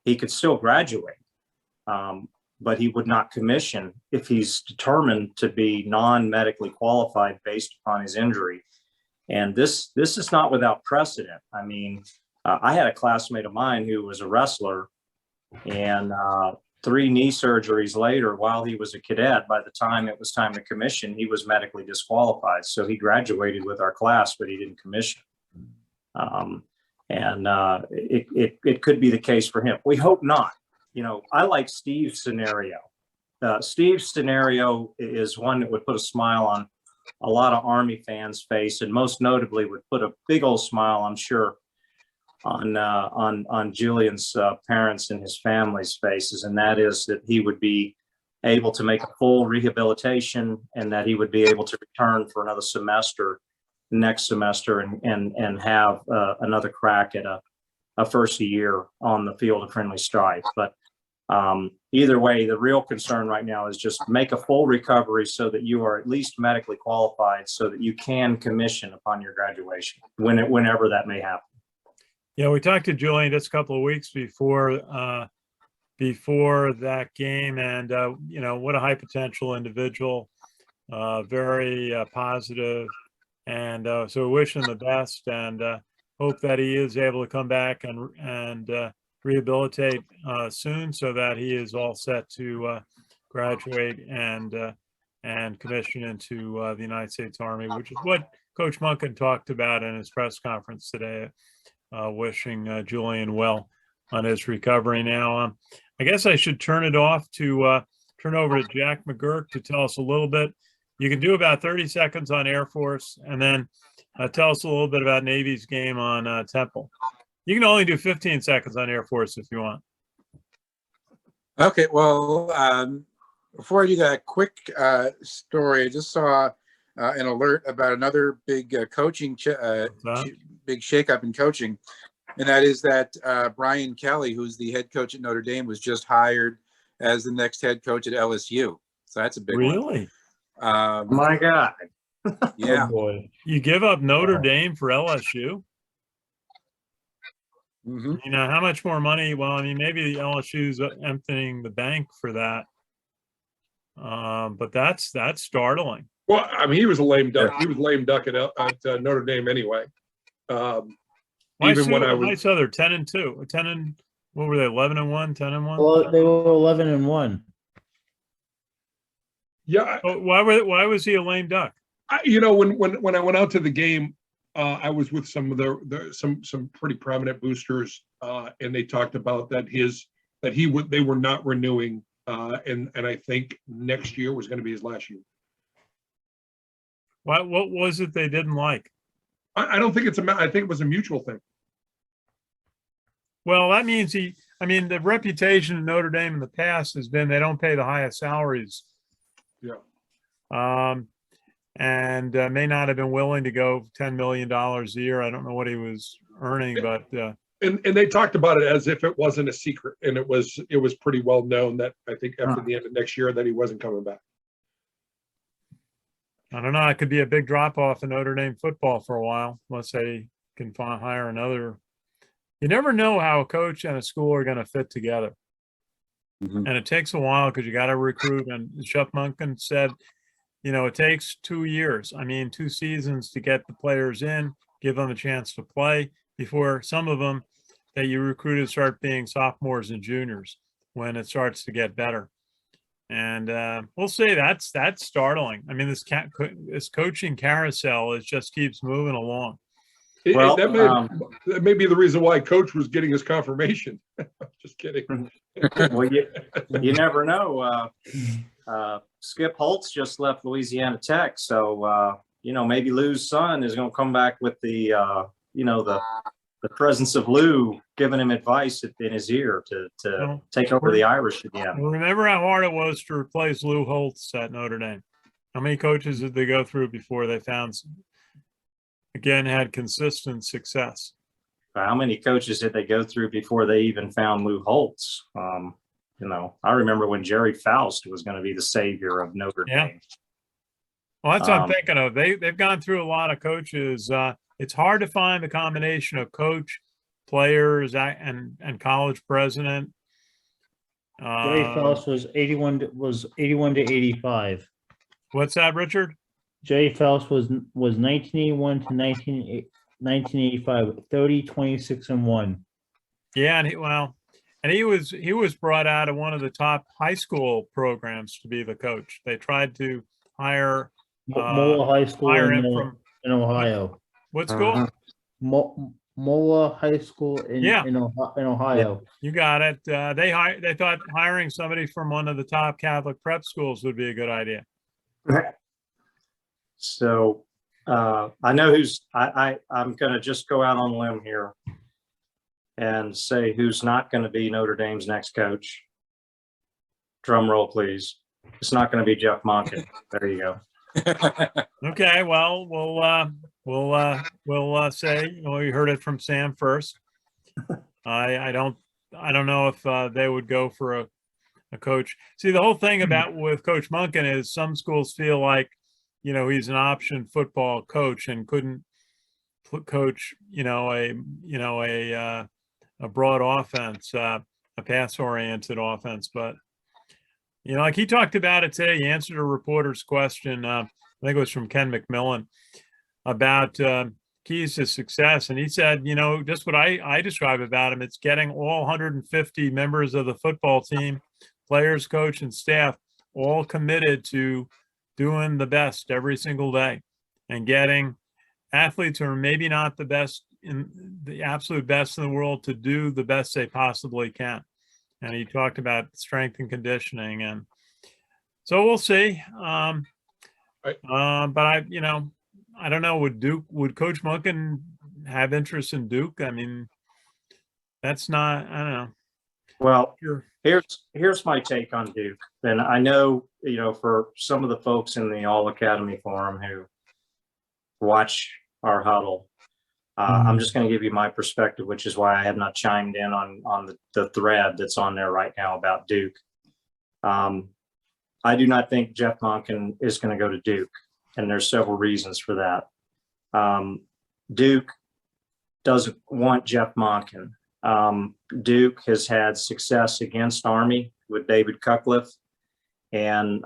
He could still graduate, but he would not commission if he's determined to be non-medically qualified based upon his injury. And this is not without precedent. I mean, I had a classmate of mine who was a wrestler, and 3 knee surgeries later, while he was a cadet, by the time it was time to commission, he was medically disqualified. So he graduated with our class, but he didn't commission. It could be the case for him. We hope not. You know, I like Steve's scenario. Steve's scenario is one that would put a smile on a lot of Army fans' face, and most notably would put a big old smile, I'm sure, on Julian's parents and his family's faces, and that is that he would be able to make a full rehabilitation, and that he would be able to return for another semester next semester and have another crack at a first year on the field of friendly strife. But either way, the real concern right now is just make a full recovery so that you are at least medically qualified so that you can commission upon your graduation whenever that may happen. Yeah, we talked to Julian just a couple of weeks before that game, and you know, what a high potential individual, very positive, and so we wish him the best, and hope that he is able to come back and rehabilitate soon, so that he is all set to graduate and commission into the United States Army, which is what Coach Munkin talked about in his press conference today. Wishing Julian well on his recovery. Now, I guess I should turn over to Jack McGurk to tell us a little bit. You can do about 30 seconds on Air Force, and then tell us a little bit about Navy's game on Temple. You can only do 15 seconds on Air Force if you want. Okay, well, before I do that quick story, I just saw an alert about another big coaching big shakeup in coaching, and that is that Brian Kelly, who's the head coach at Notre Dame, was just hired as the next head coach at LSU. So that's a big one. Really? My God. Yeah. Oh boy. You give up Notre Dame for LSU? Mm-hmm. You know, how much more money? Well, I mean, maybe LSU's emptying the bank for that. But that's startling. Well, I mean, he was a lame duck. He was lame duck at Notre Dame anyway. Even when I was, I saw they're 10-2, 10 and what were they? 11-1, 10-1. Well, they were 11-1. yeah, Oh, why was he a lame duck? when I went out to the game, I was with some of some pretty prominent boosters, and they talked about that they were not renewing, and I think next year was going to be his last year. What was it they didn't like? I don't think I think it was a mutual thing. Well, that means the reputation of Notre Dame in the past has been they don't pay the highest salaries. Yeah. And may not have been willing to go $10 million a year. I don't know what he was earning, but and they talked about it as if it wasn't a secret, and it was pretty well known that I think after the end of next year that he wasn't coming back. I don't know. It could be a big drop off in Notre Dame football for a while, unless they can hire another. You never know how a coach and a school are going to fit together. Mhm. And it takes a while because you got to recruit. And Jeff Monken said, it takes 2 years. 2 seasons to get the players in, give them a chance to play before some of them that you recruited start being sophomores and juniors when it starts to get better. And we'll see. That's startling. This coaching carousel just keeps moving along. That may be the reason why Coach was getting his confirmation. Just kidding. Well, you never know. Skip Holtz just left Louisiana Tech, so maybe Lou's son is going to come back with the presence of Lou giving him advice in his ear to take over the Irish again. Remember how hard it was to replace Lou Holtz at Notre Dame? How many coaches did they go through before they had consistent success? How many coaches did they go through before they even found Lou Holtz? I remember when Jerry Faust was going to be the savior of Notre Dame. Well, that's what I'm thinking of. They've gone through a lot of coaches. It's hard to find the combination of coach, players, and college president. Jerry Faust was 81 to 85. What's that, Richard? Jerry Faust was 1981 to 1985, 30, 26, and 1. Yeah, and he was brought out of one of the top high school programs to be the coach. They tried to hire Mola High School in Ohio. What school? Mola High School in Ohio. You got it. They thought hiring somebody from one of the top Catholic prep schools would be a good idea. So I know I'm going to just go out on a limb here and say who's not going to be Notre Dame's next coach. Drum roll, please. It's not going to be Jeff Monken. There you go. Okay, well, we'll say you heard it from Sam first. I don't know if they would go for a coach. See, the whole thing with Coach Monken is some schools feel like he's an option football coach and couldn't coach a broad offense, a pass oriented offense, but. Like he talked about it today, he answered a reporter's question, I think it was from Ken McMillan, about keys to success. And he said, just what I describe about him, it's getting all 150 members of the football team, players, coach, and staff, all committed to doing the best every single day and getting athletes who are maybe not the best, in the absolute best in the world, to do the best they possibly can. And he talked about strength and conditioning, and so we'll see. But I don't know. Would Coach Monken have interest in Duke? That's not. I don't know. Well, here's my take on Duke. And I know for some of the folks in the All Academy Forum who watch our huddle. I'm just going to give you my perspective, which is why I have not chimed in on the thread that's on there right now about Duke. I do not think Jeff Monken is going to go to Duke, and there's several reasons for that. Duke doesn't want Jeff Monken. Duke has had success against Army with David Cutcliffe, and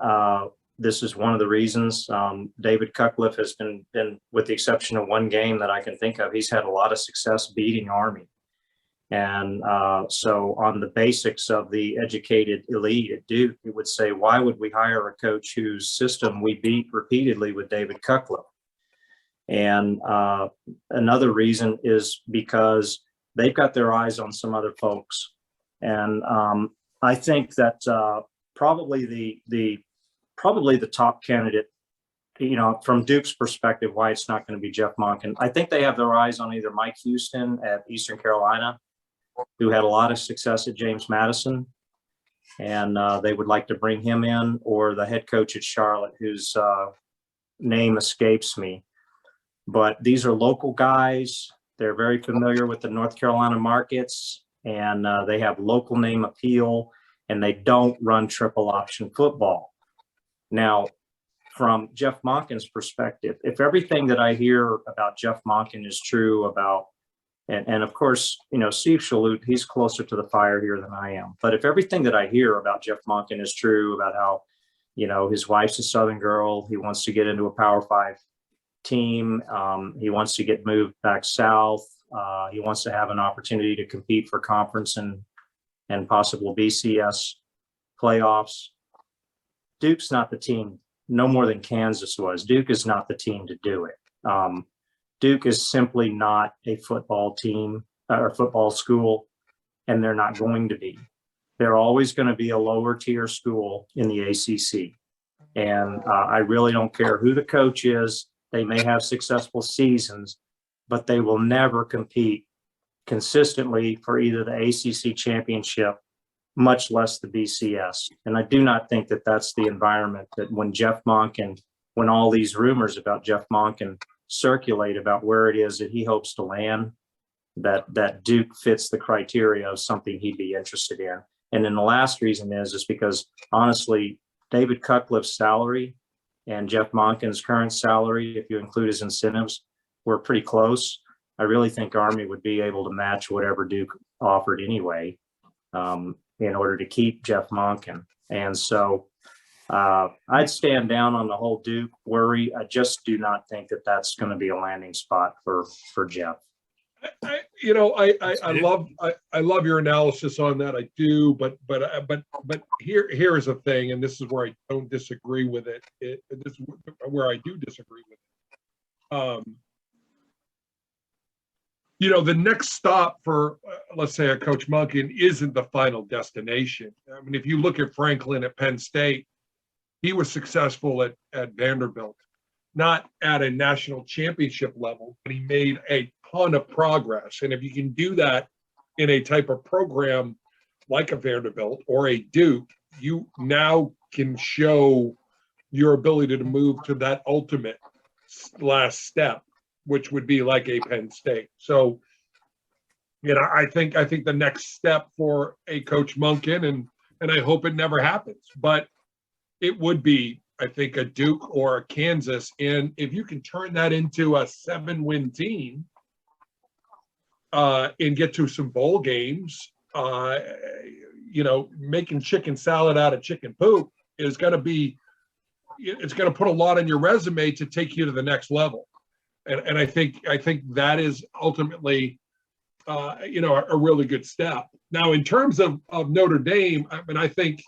this is one of the reasons. David Cutcliffe has been, with the exception of one game that I can think of, he's had a lot of success beating Army. And so on the basics of the educated elite at Duke, you would say, why would we hire a coach whose system we beat repeatedly with David Cutcliffe? And another reason is because they've got their eyes on some other folks. And I think that probably the top candidate, from Duke's perspective, why it's not going to be Jeff Monken. I think they have their eyes on either Mike Houston at Eastern Carolina, who had a lot of success at James Madison, and they would like to bring him in, or the head coach at Charlotte, whose name escapes me. But these are local guys. They're very familiar with the North Carolina markets, and they have local name appeal, and they don't run triple option football. Now, from Jeff Monken's perspective, if everything that I hear about Jeff Monken is true about, and of course, Steve Shalhoub, he's closer to the fire here than I am. But if everything that I hear about Jeff Monken is true, about how, his wife's a Southern girl, he wants to get into a Power 5 team, he wants to get moved back south, he wants to have an opportunity to compete for conference and possible BCS playoffs. Duke's not the team, no more than Kansas was. Duke is not the team to do it. Duke is simply not a football team or football school, and they're not going to be. They're always going to be a lower tier school in the ACC. And I really don't care who the coach is. They may have successful seasons, but they will never compete consistently for either the ACC championship, much less the BCS. And I do not think that that's the environment that when all these rumors about Jeff Monken circulate about where it is that he hopes to land, that Duke fits the criteria of something he'd be interested in. And then the last reason is because, honestly, David Cutcliffe's salary and Jeff Monken's current salary, if you include his incentives, were pretty close. I really think Army would be able to match whatever Duke offered anyway, in order to keep Jeff Monken. And so I'd stand down on the whole Duke worry. I just do not think that that's going to be a landing spot for Jeff. I love your analysis on that. I do, but here is a thing, and this is where I don't disagree with it. This is where I do disagree with it. The next stop for, let's say, a Coach Monken isn't the final destination. I mean, if you look at Franklin at Penn State, he was successful at Vanderbilt, not at a national championship level, but he made a ton of progress. And if you can do that in a type of program like a Vanderbilt or a Duke, you now can show your ability to move to that ultimate last step, which would be like a Penn State. So, I think the next step for a Coach Monken, and I hope it never happens, but it would be, I think, a Duke or a Kansas. And if you can turn that into a 7-win team and get to some bowl games, making chicken salad out of chicken poop is going to put a lot on your resume to take you to the next level. And I think that is ultimately, a really good step. Now, in terms of Notre Dame, I mean, I think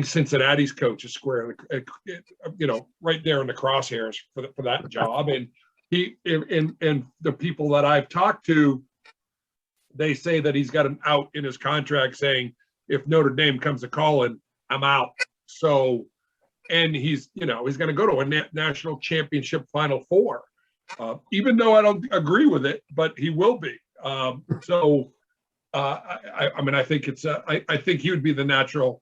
Cincinnati's coach is square, right there in the crosshairs for that job. And and the people that I've talked to, they say that he's got an out in his contract saying, if Notre Dame comes a calling, I'm out. So, and he's going to go to a national championship Final Four, even though I don't agree with it, but he will be. I mean, I think I think he would be the natural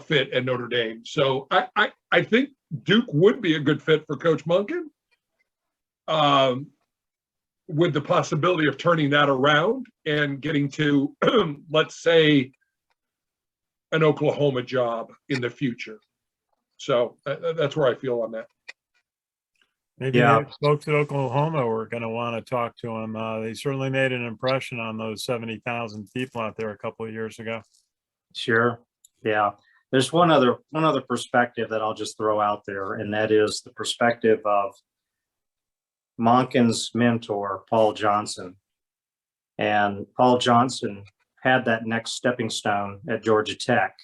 fit at Notre Dame. So I think Duke would be a good fit for Coach Monken, with the possibility of turning that around and getting to, let's say, an Oklahoma job in the future. So that's where I feel on that. Maybe folks at Oklahoma were going to want to talk to him. They certainly made an impression on those 70,000 people out there a couple of years ago. Sure. Yeah. There's one other perspective that I'll just throw out there, and that is the perspective of Monken's mentor, Paul Johnson. And Paul Johnson had that next stepping stone at Georgia Tech.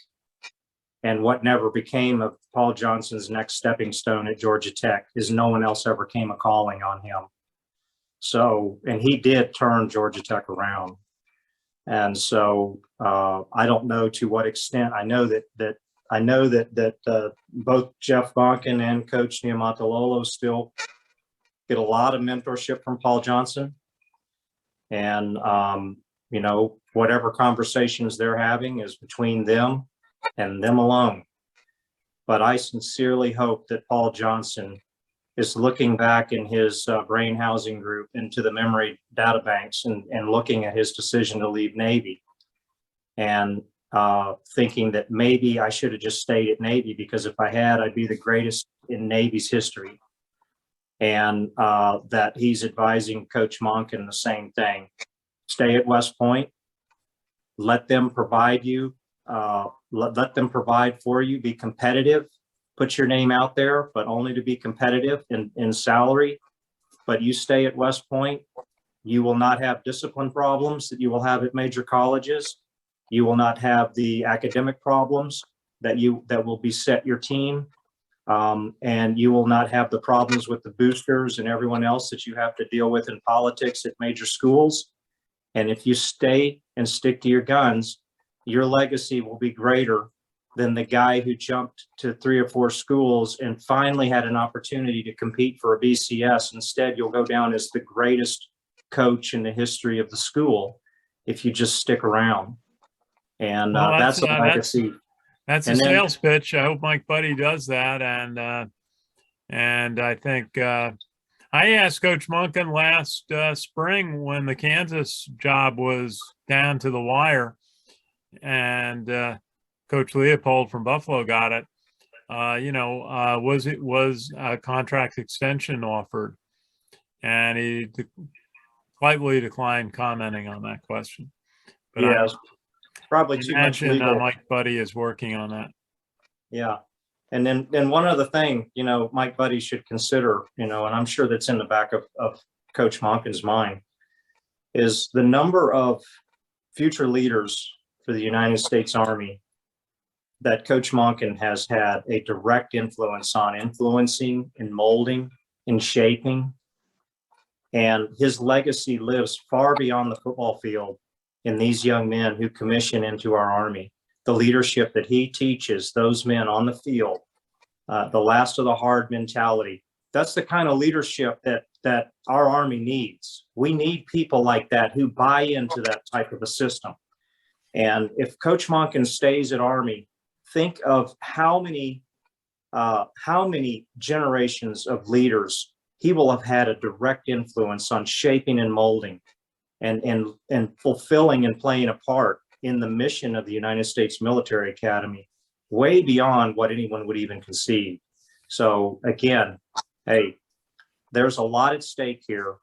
And what never became of Paul Johnson's next stepping stone at Georgia Tech is no one else ever came a calling on him. So, and he did turn Georgia Tech around. And so I don't know to what extent. I know that both Jeff Monken and Coach Niumatalolo still get a lot of mentorship from Paul Johnson. And you know, whatever conversations they're having is between them and them alone. But I sincerely hope that Paul Johnson is looking back in his brain housing group into the memory data banks and looking at his decision to leave Navy and thinking that maybe I should have just stayed at Navy, because if I had, I'd be the greatest in Navy's history. And that he's advising Coach Monken the same thing. Stay at West Point, let them provide you, let them provide for you, be competitive, put your name out there, but only to be competitive in salary. But you stay at West Point, you will not have discipline problems that you will have at major colleges. You will not have the academic problems that will beset your team. And you will not have the problems with the boosters and everyone else that you have to deal with in politics at major schools. And if you stay and stick to your guns, your legacy will be greater than the guy who jumped to 3 or 4 schools and finally had an opportunity to compete for a BCS. Instead, you'll go down as the greatest coach in the history of the school if you just stick around. And Well, that's a legacy. That's a sales pitch. I hope Mike Buddy does that. And I think I asked Coach Monken last spring when the Kansas job was down to the wire, and Coach Leopold from Buffalo got it. Was a contract extension offered? And he politely declined commenting on that question. But yeah. Probably too much legal. Mike Buddy is working on that. Yeah. And then one other thing, you know, Mike Buddy should consider, you know, and I'm sure that's in the back of Coach Monken's mind, is the number of future leaders for the United States Army that Coach Monken has had a direct influence on, influencing and molding and shaping. And his legacy lives far beyond the football field in these young men who commission into our Army. The leadership that he teaches those men on the field, the last of the hard mentality. That's the kind of leadership that our Army needs. We need people like that who buy into that type of a system. And if Coach Monken stays at Army, think of how many generations of leaders he will have had a direct influence on shaping and molding and fulfilling and playing a part in the mission of the United States Military Academy, way beyond what anyone would even conceive. So again, hey, there's a lot at stake here,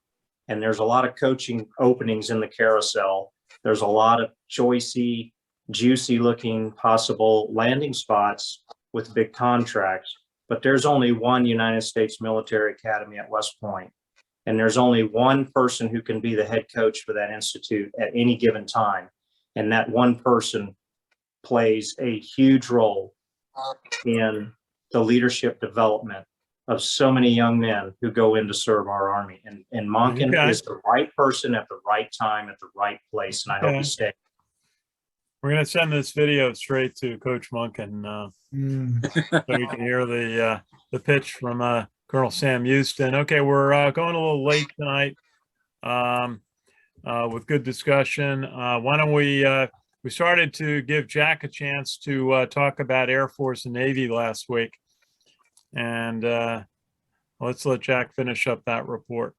and there's a lot of coaching openings in the carousel. There's a lot of juicy looking possible landing spots with big contracts, but there's only one United States Military Academy at West Point. And there's only one person who can be the head coach for that institute at any given time. And that one person plays a huge role in the leadership development of so many young men who go in to serve our Army. And Monken is the right person at the right time, at the right place. And I hope he stays. We're going to send this video straight to Coach Monken so you can hear the pitch from Colonel Sam Houston. Okay, we're going a little late tonight with good discussion. Why don't we started to give Jack a chance to talk about Air Force and Navy last week. And let's let Jack finish up that report.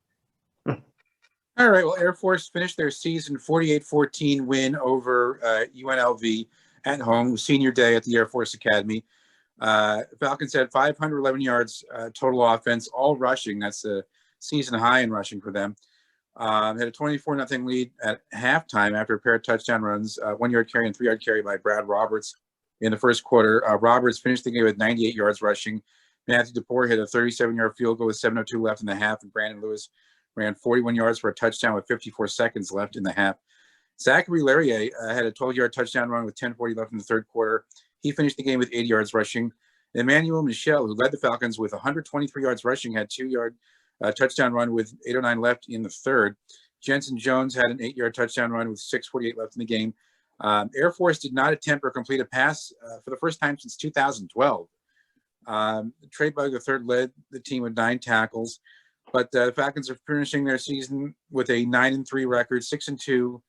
All right. Well, Air Force finished their season 48-14 win over UNLV at home, senior day at the Air Force Academy. Falcons had 511 yards total offense, all rushing. That's a season high in rushing for them. Had a 24-0 lead at halftime after a pair of touchdown runs, 1 yard carry and 3 yard carry by Brad Roberts in the first quarter. Roberts finished the game with 98 yards rushing. Matthew DePore hit a 37-yard field goal with 7:02 left in the half, and Brandon Lewis ran 41 yards for a touchdown with 54 seconds left in the half. Zachary Larrier had a 12-yard touchdown run with 10:40 left in the third quarter. He finished the game with 80 yards rushing. Emmanuel Michel, who led the Falcons with 123 yards rushing, had 2-yard touchdown run with 8:09 left in the third. Jensen Jones had an 8-yard touchdown run with 6:48 left in the game. Air Force did not attempt or complete a pass for the first time since 2012. Trey Bug III led the team with 9 tackles, but the Falcons are finishing their season with a 9-3 record, 6-2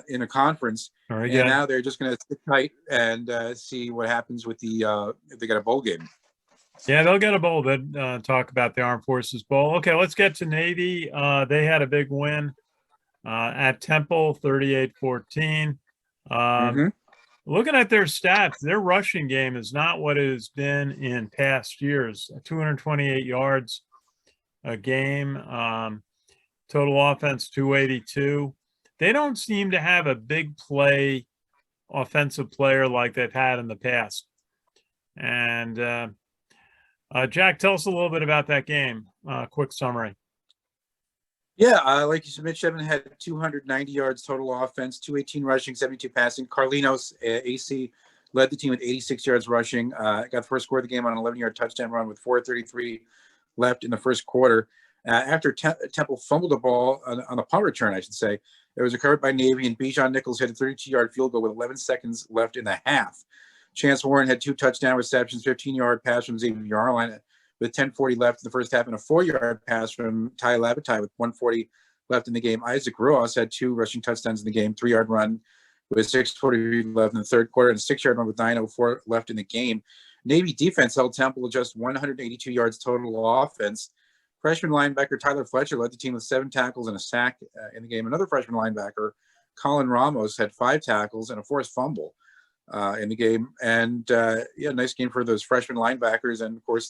in a conference. Very and good. now they're just going to sit tight and see what happens with the if they get a bowl game. Yeah, they'll get a bowl. Talk about the Armed Forces Bowl. Okay, let's get to Navy. They had a big win at Temple, 38-14. Looking at their stats, their rushing game is not what it has been in past years. 228 yards a game, total offense 282. They don't seem to have a big play offensive player like they've had in the past. And Jack, tell us a little bit about that game. Quick summary. Yeah, like you said, Mitch Evans had 290 yards total offense, 218 rushing, 72 passing. Carlinos AC led the team with 86 yards rushing. Got the first score of the game on an 11-yard touchdown run with 4:33 left in the first quarter. After Temple fumbled the ball on the punt return, I should say, it was recovered by Navy, and Bijan Nichols hit a 32-yard field goal with 11 seconds left in the half. Chance Warren had 2 touchdown receptions, 15-yard pass from Xavier Arline with 10:40 left in the first half, and a 4-yard pass from Ty Labatai with 1:40 left in the game. Isaac Ross had 2 rushing touchdowns in the game, 3-yard run with 6:40 left in the third quarter, and a 6-yard run with 9:04 left in the game. Navy defense held Temple to just 182 yards total offense. Freshman linebacker Tyler Fletcher led the team with 7 tackles and a sack in the game. Another freshman linebacker, Colin Ramos, had 5 tackles and a forced fumble in the game. And yeah, nice game for those freshman linebackers. And of course,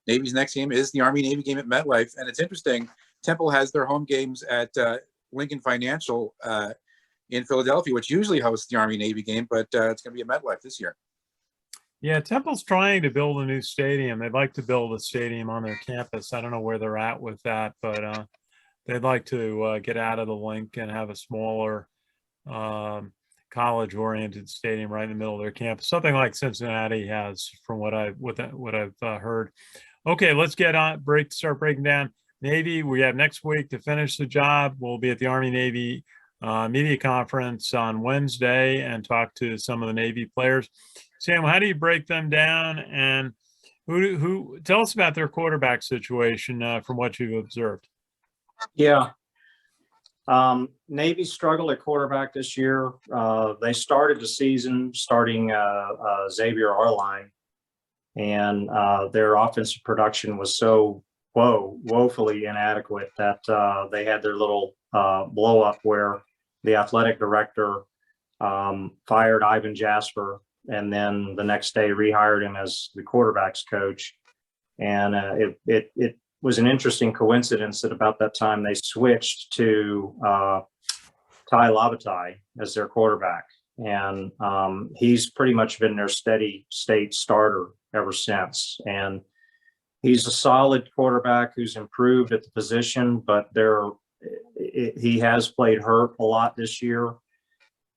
Navy's next game is the Army-Navy game at MetLife. And it's interesting, Temple has their home games at Lincoln Financial in Philadelphia, which usually hosts the Army-Navy game, but it's going to be at MetLife this year. Yeah, Temple's trying to build a new stadium. They'd like to build a stadium on their campus. I don't know where they're at with that, but they'd like to get out of the link and have a smaller college-oriented stadium right in the middle of their campus, something like Cincinnati has, from what I've heard. Okay, let's get on start breaking down Navy. We have next week to finish the job. We'll be at the Army-Navy media conference on Wednesday and talk to some of the Navy players. Sam, how do you break them down, and who tell us about their quarterback situation from what you've observed? Yeah. Navy struggled at quarterback this year. They started the season starting Xavier Arline, and their offensive production was so woefully inadequate that they had their little blow up where the athletic director fired Ivan Jasper, and then the next day rehired him as the quarterback's coach. And it was an interesting coincidence that about that time they switched to Ty Labatai as their quarterback. And he's pretty much been their steady state starter ever since. And he's a solid quarterback who's improved at the position, but he has played hurt a lot this year.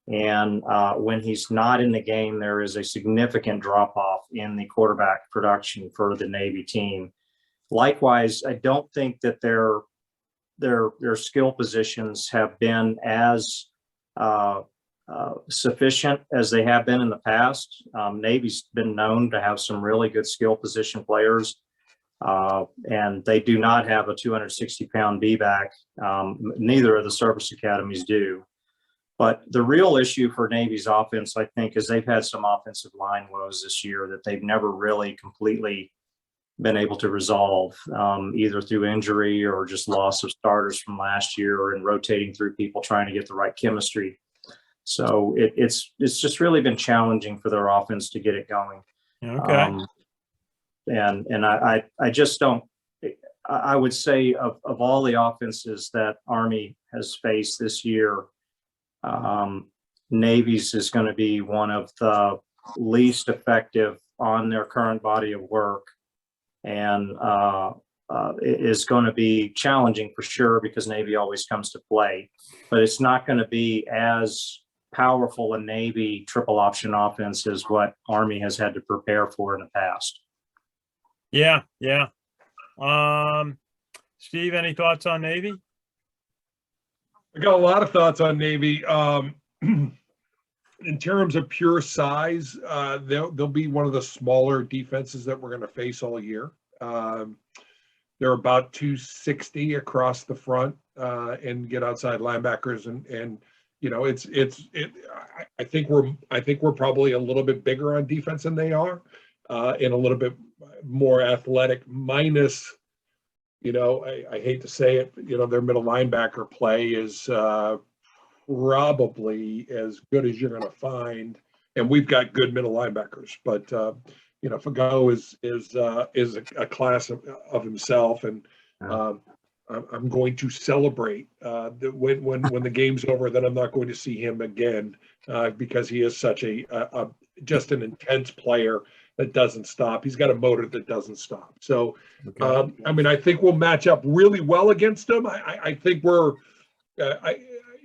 And when he's not in the game, there is a significant drop off in the quarterback production for the Navy team. Likewise, I don't think that their skill positions have been as sufficient as they have been in the past. Navy's been known to have some really good skill position players, and they do not have a 260-pound B-back. Neither of the service academies do. But the real issue for Navy's offense, I think, is they've had some offensive line woes this year that they've never really completely been able to resolve, either through injury or just loss of starters from last year and rotating through people trying to get the right chemistry. So it's just really been challenging for their offense to get it going. Okay. And I just don't. I would say of all the offenses that Army has faced this year, Navy's is going to be one of the least effective on their current body of work, and it is going to be challenging for sure because Navy always comes to play, but it's not going to be as powerful a Navy triple option offense as what Army has had to prepare for in the past. Yeah. Steve, any thoughts on Navy? I got a lot of thoughts on Navy. In terms of pure size, they'll be one of the smaller defenses that we're going to face all year. They're about 260 across the front and get outside linebackers, and you know, I think we're probably a little bit bigger on defense than they are, and a little bit more athletic. Minus, you know, I hate to say it, but, you know, their middle linebacker play is probably as good as you're going to find, and we've got good middle linebackers. But you know, Fago is a class of himself, and I'm going to celebrate when the game's over that I'm not going to see him again because he is such a just an intense player that doesn't stop. He's got a motor that doesn't stop. So, I mean, I think we'll match up really well against them. I think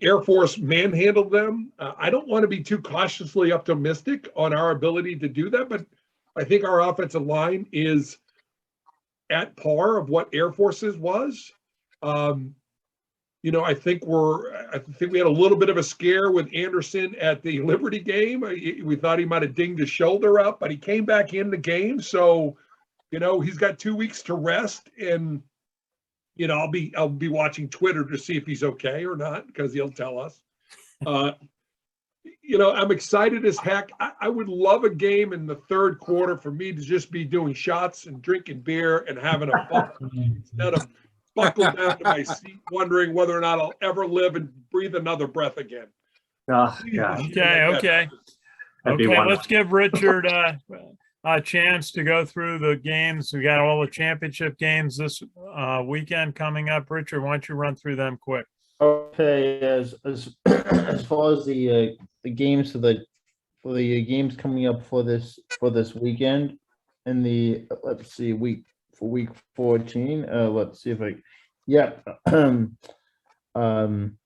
Air Force manhandled them. I don't want to be too cautiously optimistic on our ability to do that, but I think our offensive line is at par of what Air Force's was. You know, I think we had a little bit of a scare with Anderson at the Liberty game. We thought he might have dinged his shoulder up, but he came back in the game. So, you know, he's got 2 weeks to rest, and you know, I'll be watching Twitter to see if he's okay or not, because he'll tell us. You know, I'm excited as heck. I would love a game in the third quarter for me to just be doing shots and drinking beer and having a fun instead of buckled down to my seat, wondering whether or not I'll ever live and breathe another breath again. Oh, God. Okay. That'd be wonderful. Let's give Richard a chance to go through the games. We got all the championship games this weekend coming up. Richard, why don't you run through them quick? Okay, as far as the games for the games coming up for this weekend in the week 14. Let's see if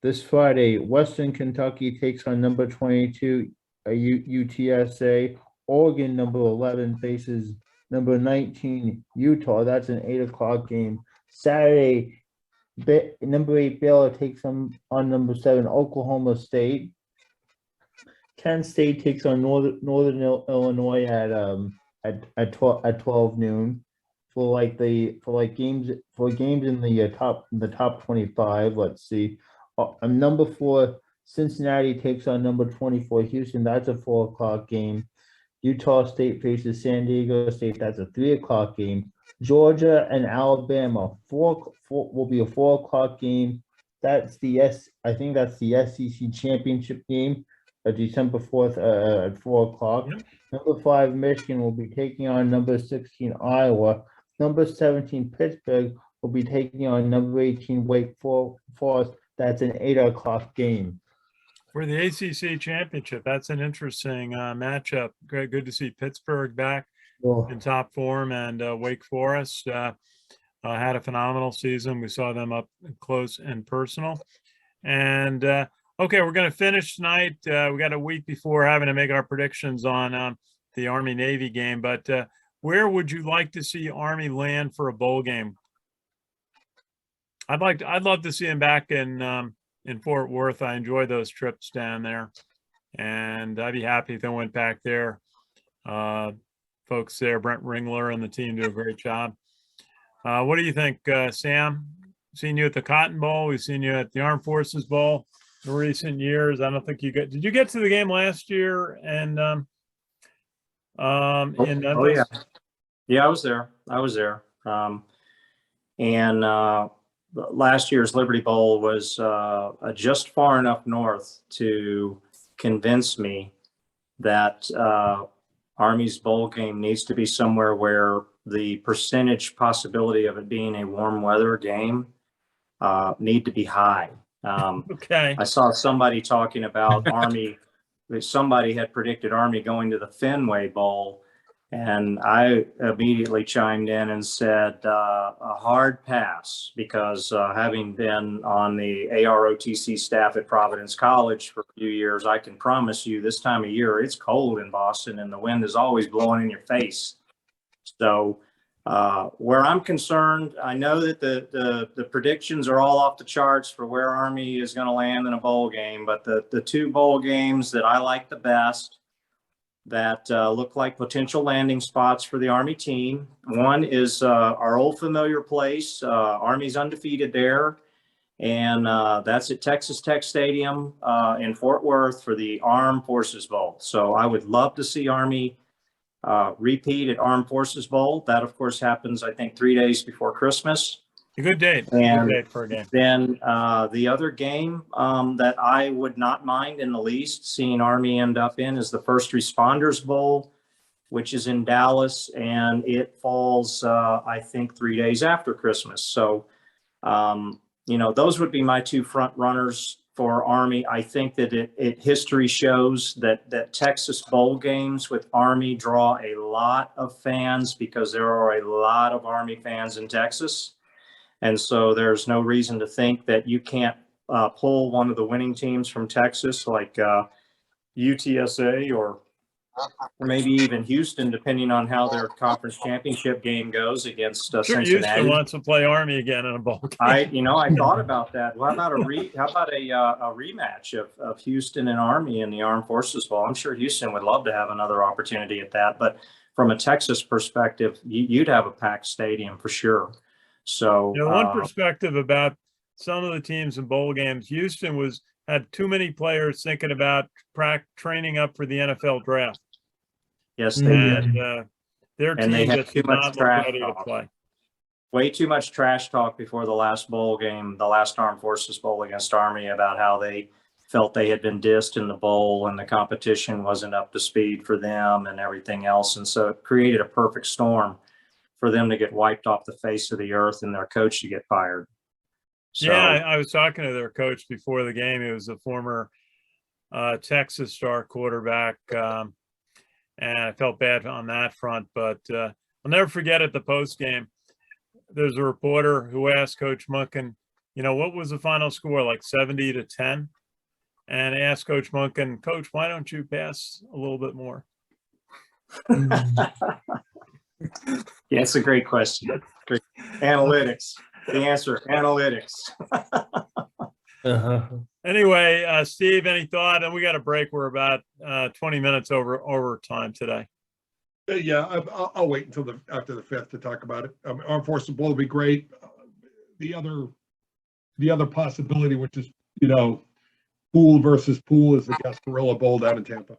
this Friday, Western Kentucky takes on number 22 UTSA. Oregon, number 11, faces number 19 Utah. That's an 8:00 game. Saturday, number 8 Baylor takes on number 7 Oklahoma State. Kent State takes on Northern Illinois at 12 noon. For games in the top 25. Let's see. Number 4 Cincinnati takes on number 24 Houston. That's a 4:00 game. Utah State faces San Diego State. That's a 3:00 game. Georgia and Alabama will be a 4:00 game. That's I think that's the SEC championship game, December 4th at 4:00. Yep. Number 5 Michigan will be taking on number 16 Iowa. Number 17 Pittsburgh will be taking on number 18 Wake Forest. That's an 8:00 game. For the ACC championship, that's an interesting matchup. Good to see Pittsburgh back in top form, and Wake Forest had a phenomenal season. We saw them up close and personal. And okay, we're going to finish tonight. We got a week before having to make our predictions on the Army-Navy game, but where would you like to see Army land for a bowl game? I'd love to see them back in Fort Worth. I enjoy those trips down there, and I'd be happy if they went back there. Folks there, Brent Ringler and the team do a great job. What do you think, Sam? Seen you at the Cotton Bowl. We've seen you at the Armed Forces Bowl in recent years. I don't think did you get to the game last year? And in Memphis? Yeah, I was there. And last year's Liberty Bowl was just far enough north to convince me that Army's bowl game needs to be somewhere where the percentage possibility of it being a warm weather game need to be high. Okay. I saw somebody talking about Army somebody had predicted Army going to the Fenway Bowl. And I immediately chimed in and said a hard pass, because having been on the AROTC staff at Providence College for a few years, I can promise you this time of year, it's cold in Boston and the wind is always blowing in your face. So where I'm concerned, I know that the predictions are all off the charts for where Army is going to land in a bowl game, but the two bowl games that I like the best that look like potential landing spots for the Army team. One is our old familiar place. Army's undefeated there. And that's at Texas Tech Stadium in Fort Worth for the Armed Forces Bowl. So I would love to see Army repeat at Armed Forces Bowl. That, of course, happens, I think, 3 days before Christmas. A good date. And Good date for a game. then the other game that I would not mind in the least seeing Army end up in is the First Responders Bowl, which is in Dallas, and it falls, I think, 3 days after Christmas. So, those would be my two front runners for Army. I think that history shows that Texas bowl games with Army draw a lot of fans because there are a lot of Army fans in Texas. And so there's no reason to think that you can't pull one of the winning teams from Texas, like UTSA or maybe even Houston, depending on how their conference championship game goes against Sure, Cincinnati. Houston wants to play Army again in a bowl game. I thought about that. Well, how about a rematch of Houston and Army in the Armed Forces Bowl? I'm sure Houston would love to have another opportunity at that. But from a Texas perspective, you'd have a packed stadium for sure. So one perspective about some of the teams in bowl games, Houston had too many players thinking about training up for the NFL draft. Yes, they did. Their And they team had just too did much not look trash ready to talk. play. Way too much trash talk before the last bowl game, the last Armed Forces Bowl against Army, about how they felt they had been dissed in the bowl and the competition wasn't up to speed for them and everything else. And so it created a perfect storm for them to get wiped off the face of the earth and their coach to get fired. So, Yeah, I was talking to their coach before the game. He was a former Texas star quarterback, and I felt bad on that front. But I'll never forget at the post game, there's a reporter who asked Coach Munkin, what was the final score, like 70-10? And asked Coach Munkin, Coach, why don't you pass a little bit more? yeah, it's a great question. Great. Analytics. The answer, analytics. Anyway, Steve, any thought? And we got a break. We're about 20 minutes over time today. Yeah, I'll wait until after the 5th to talk about it. Armed Forces Bowl will be great. The other possibility, which is pool versus pool, is the Gasparilla Bowl down in Tampa.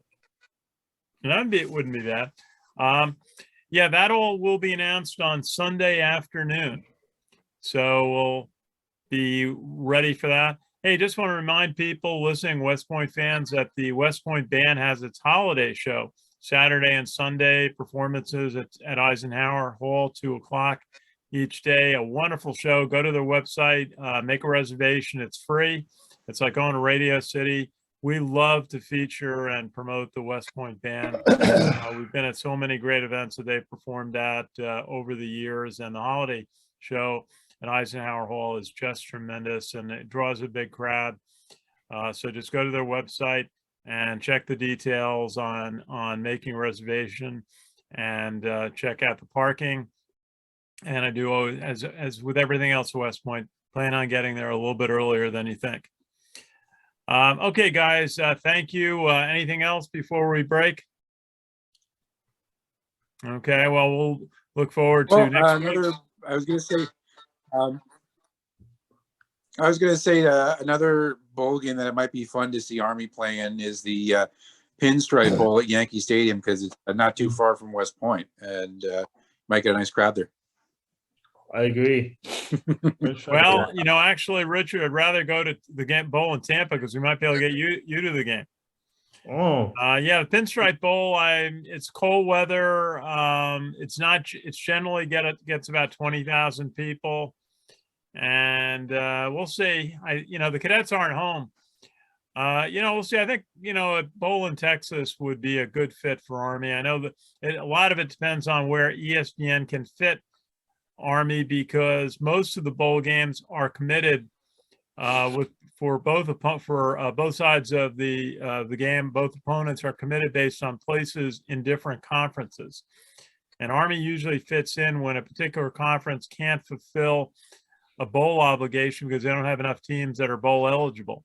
And it wouldn't be bad. Yeah, that all will be announced on Sunday afternoon. So we'll be ready for that. Hey, just want to remind people listening, West Point fans, that the West Point Band has its holiday show Saturday and Sunday, performances at Eisenhower Hall, 2:00 each day. A wonderful show. Go to their website, make a reservation. It's free. It's like going to Radio City. We love to feature and promote the West Point Band. We've been at so many great events that they've performed at over the years, and the holiday show at Eisenhower Hall is just tremendous, and it draws a big crowd. So just go to their website and check the details on making a reservation, and check out the parking. And I do always, as with everything else at West Point, plan on getting there a little bit earlier than you think. Okay, guys, thank you. Anything else before we break? Okay, well, we'll look forward to next week. I was going to say another bowl game that it might be fun to see Army play in is the Pinstripe Bowl at Yankee Stadium, because it's not too far from West Point, and might get a nice crowd there. I agree. Well, actually, Richard, I'd rather go to the bowl in Tampa because we might be able to get you to the game. Oh, yeah, the Pinstripe Bowl. It's cold weather. It's generally gets about 20,000 people, and we'll see. The cadets aren't home, We'll see. I think, a bowl in Texas would be a good fit for Army. I know that a lot of it depends on where ESPN can fit Army, because most of the bowl games are committed for both sides of the game. Both opponents are committed based on places in different conferences, and Army usually fits in when a particular conference can't fulfill a bowl obligation because they don't have enough teams that are bowl eligible.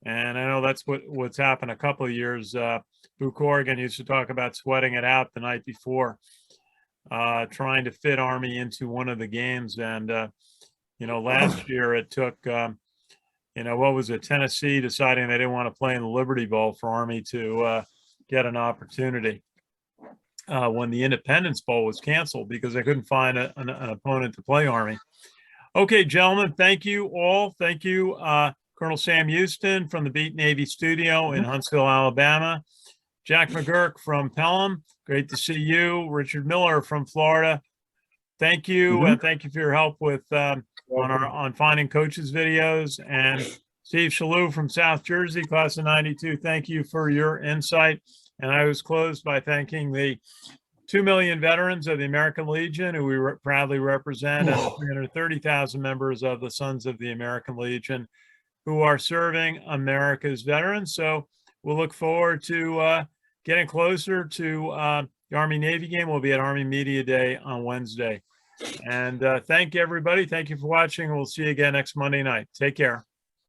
And I know that's what's happened a couple of years. Boo Corrigan used to talk about sweating it out the night before, trying to fit Army into one of the games. And, last year it took, what was it, Tennessee deciding they didn't want to play in the Liberty Bowl for Army to get an opportunity when the Independence Bowl was canceled because they couldn't find an opponent to play Army. Okay, gentlemen, thank you all. Thank you, Colonel Sam Houston from the Beat Navy Studio in Huntsville, Alabama. Jack McGurk from Pelham, great to see you. Richard Miller from Florida, thank you, and thank you for your help with on finding coaches videos. And Steve Shalou from South Jersey, class of '92, thank you for your insight. And I was closed by thanking the 2 million veterans of the American Legion, who we proudly represent, and the 330,000 members of the Sons of the American Legion who are serving America's veterans. So we'll look forward to getting closer to the Army-Navy game. We'll be at Army Media Day on Wednesday. And thank you, everybody. Thank you for watching. We'll see you again next Monday night. Take care.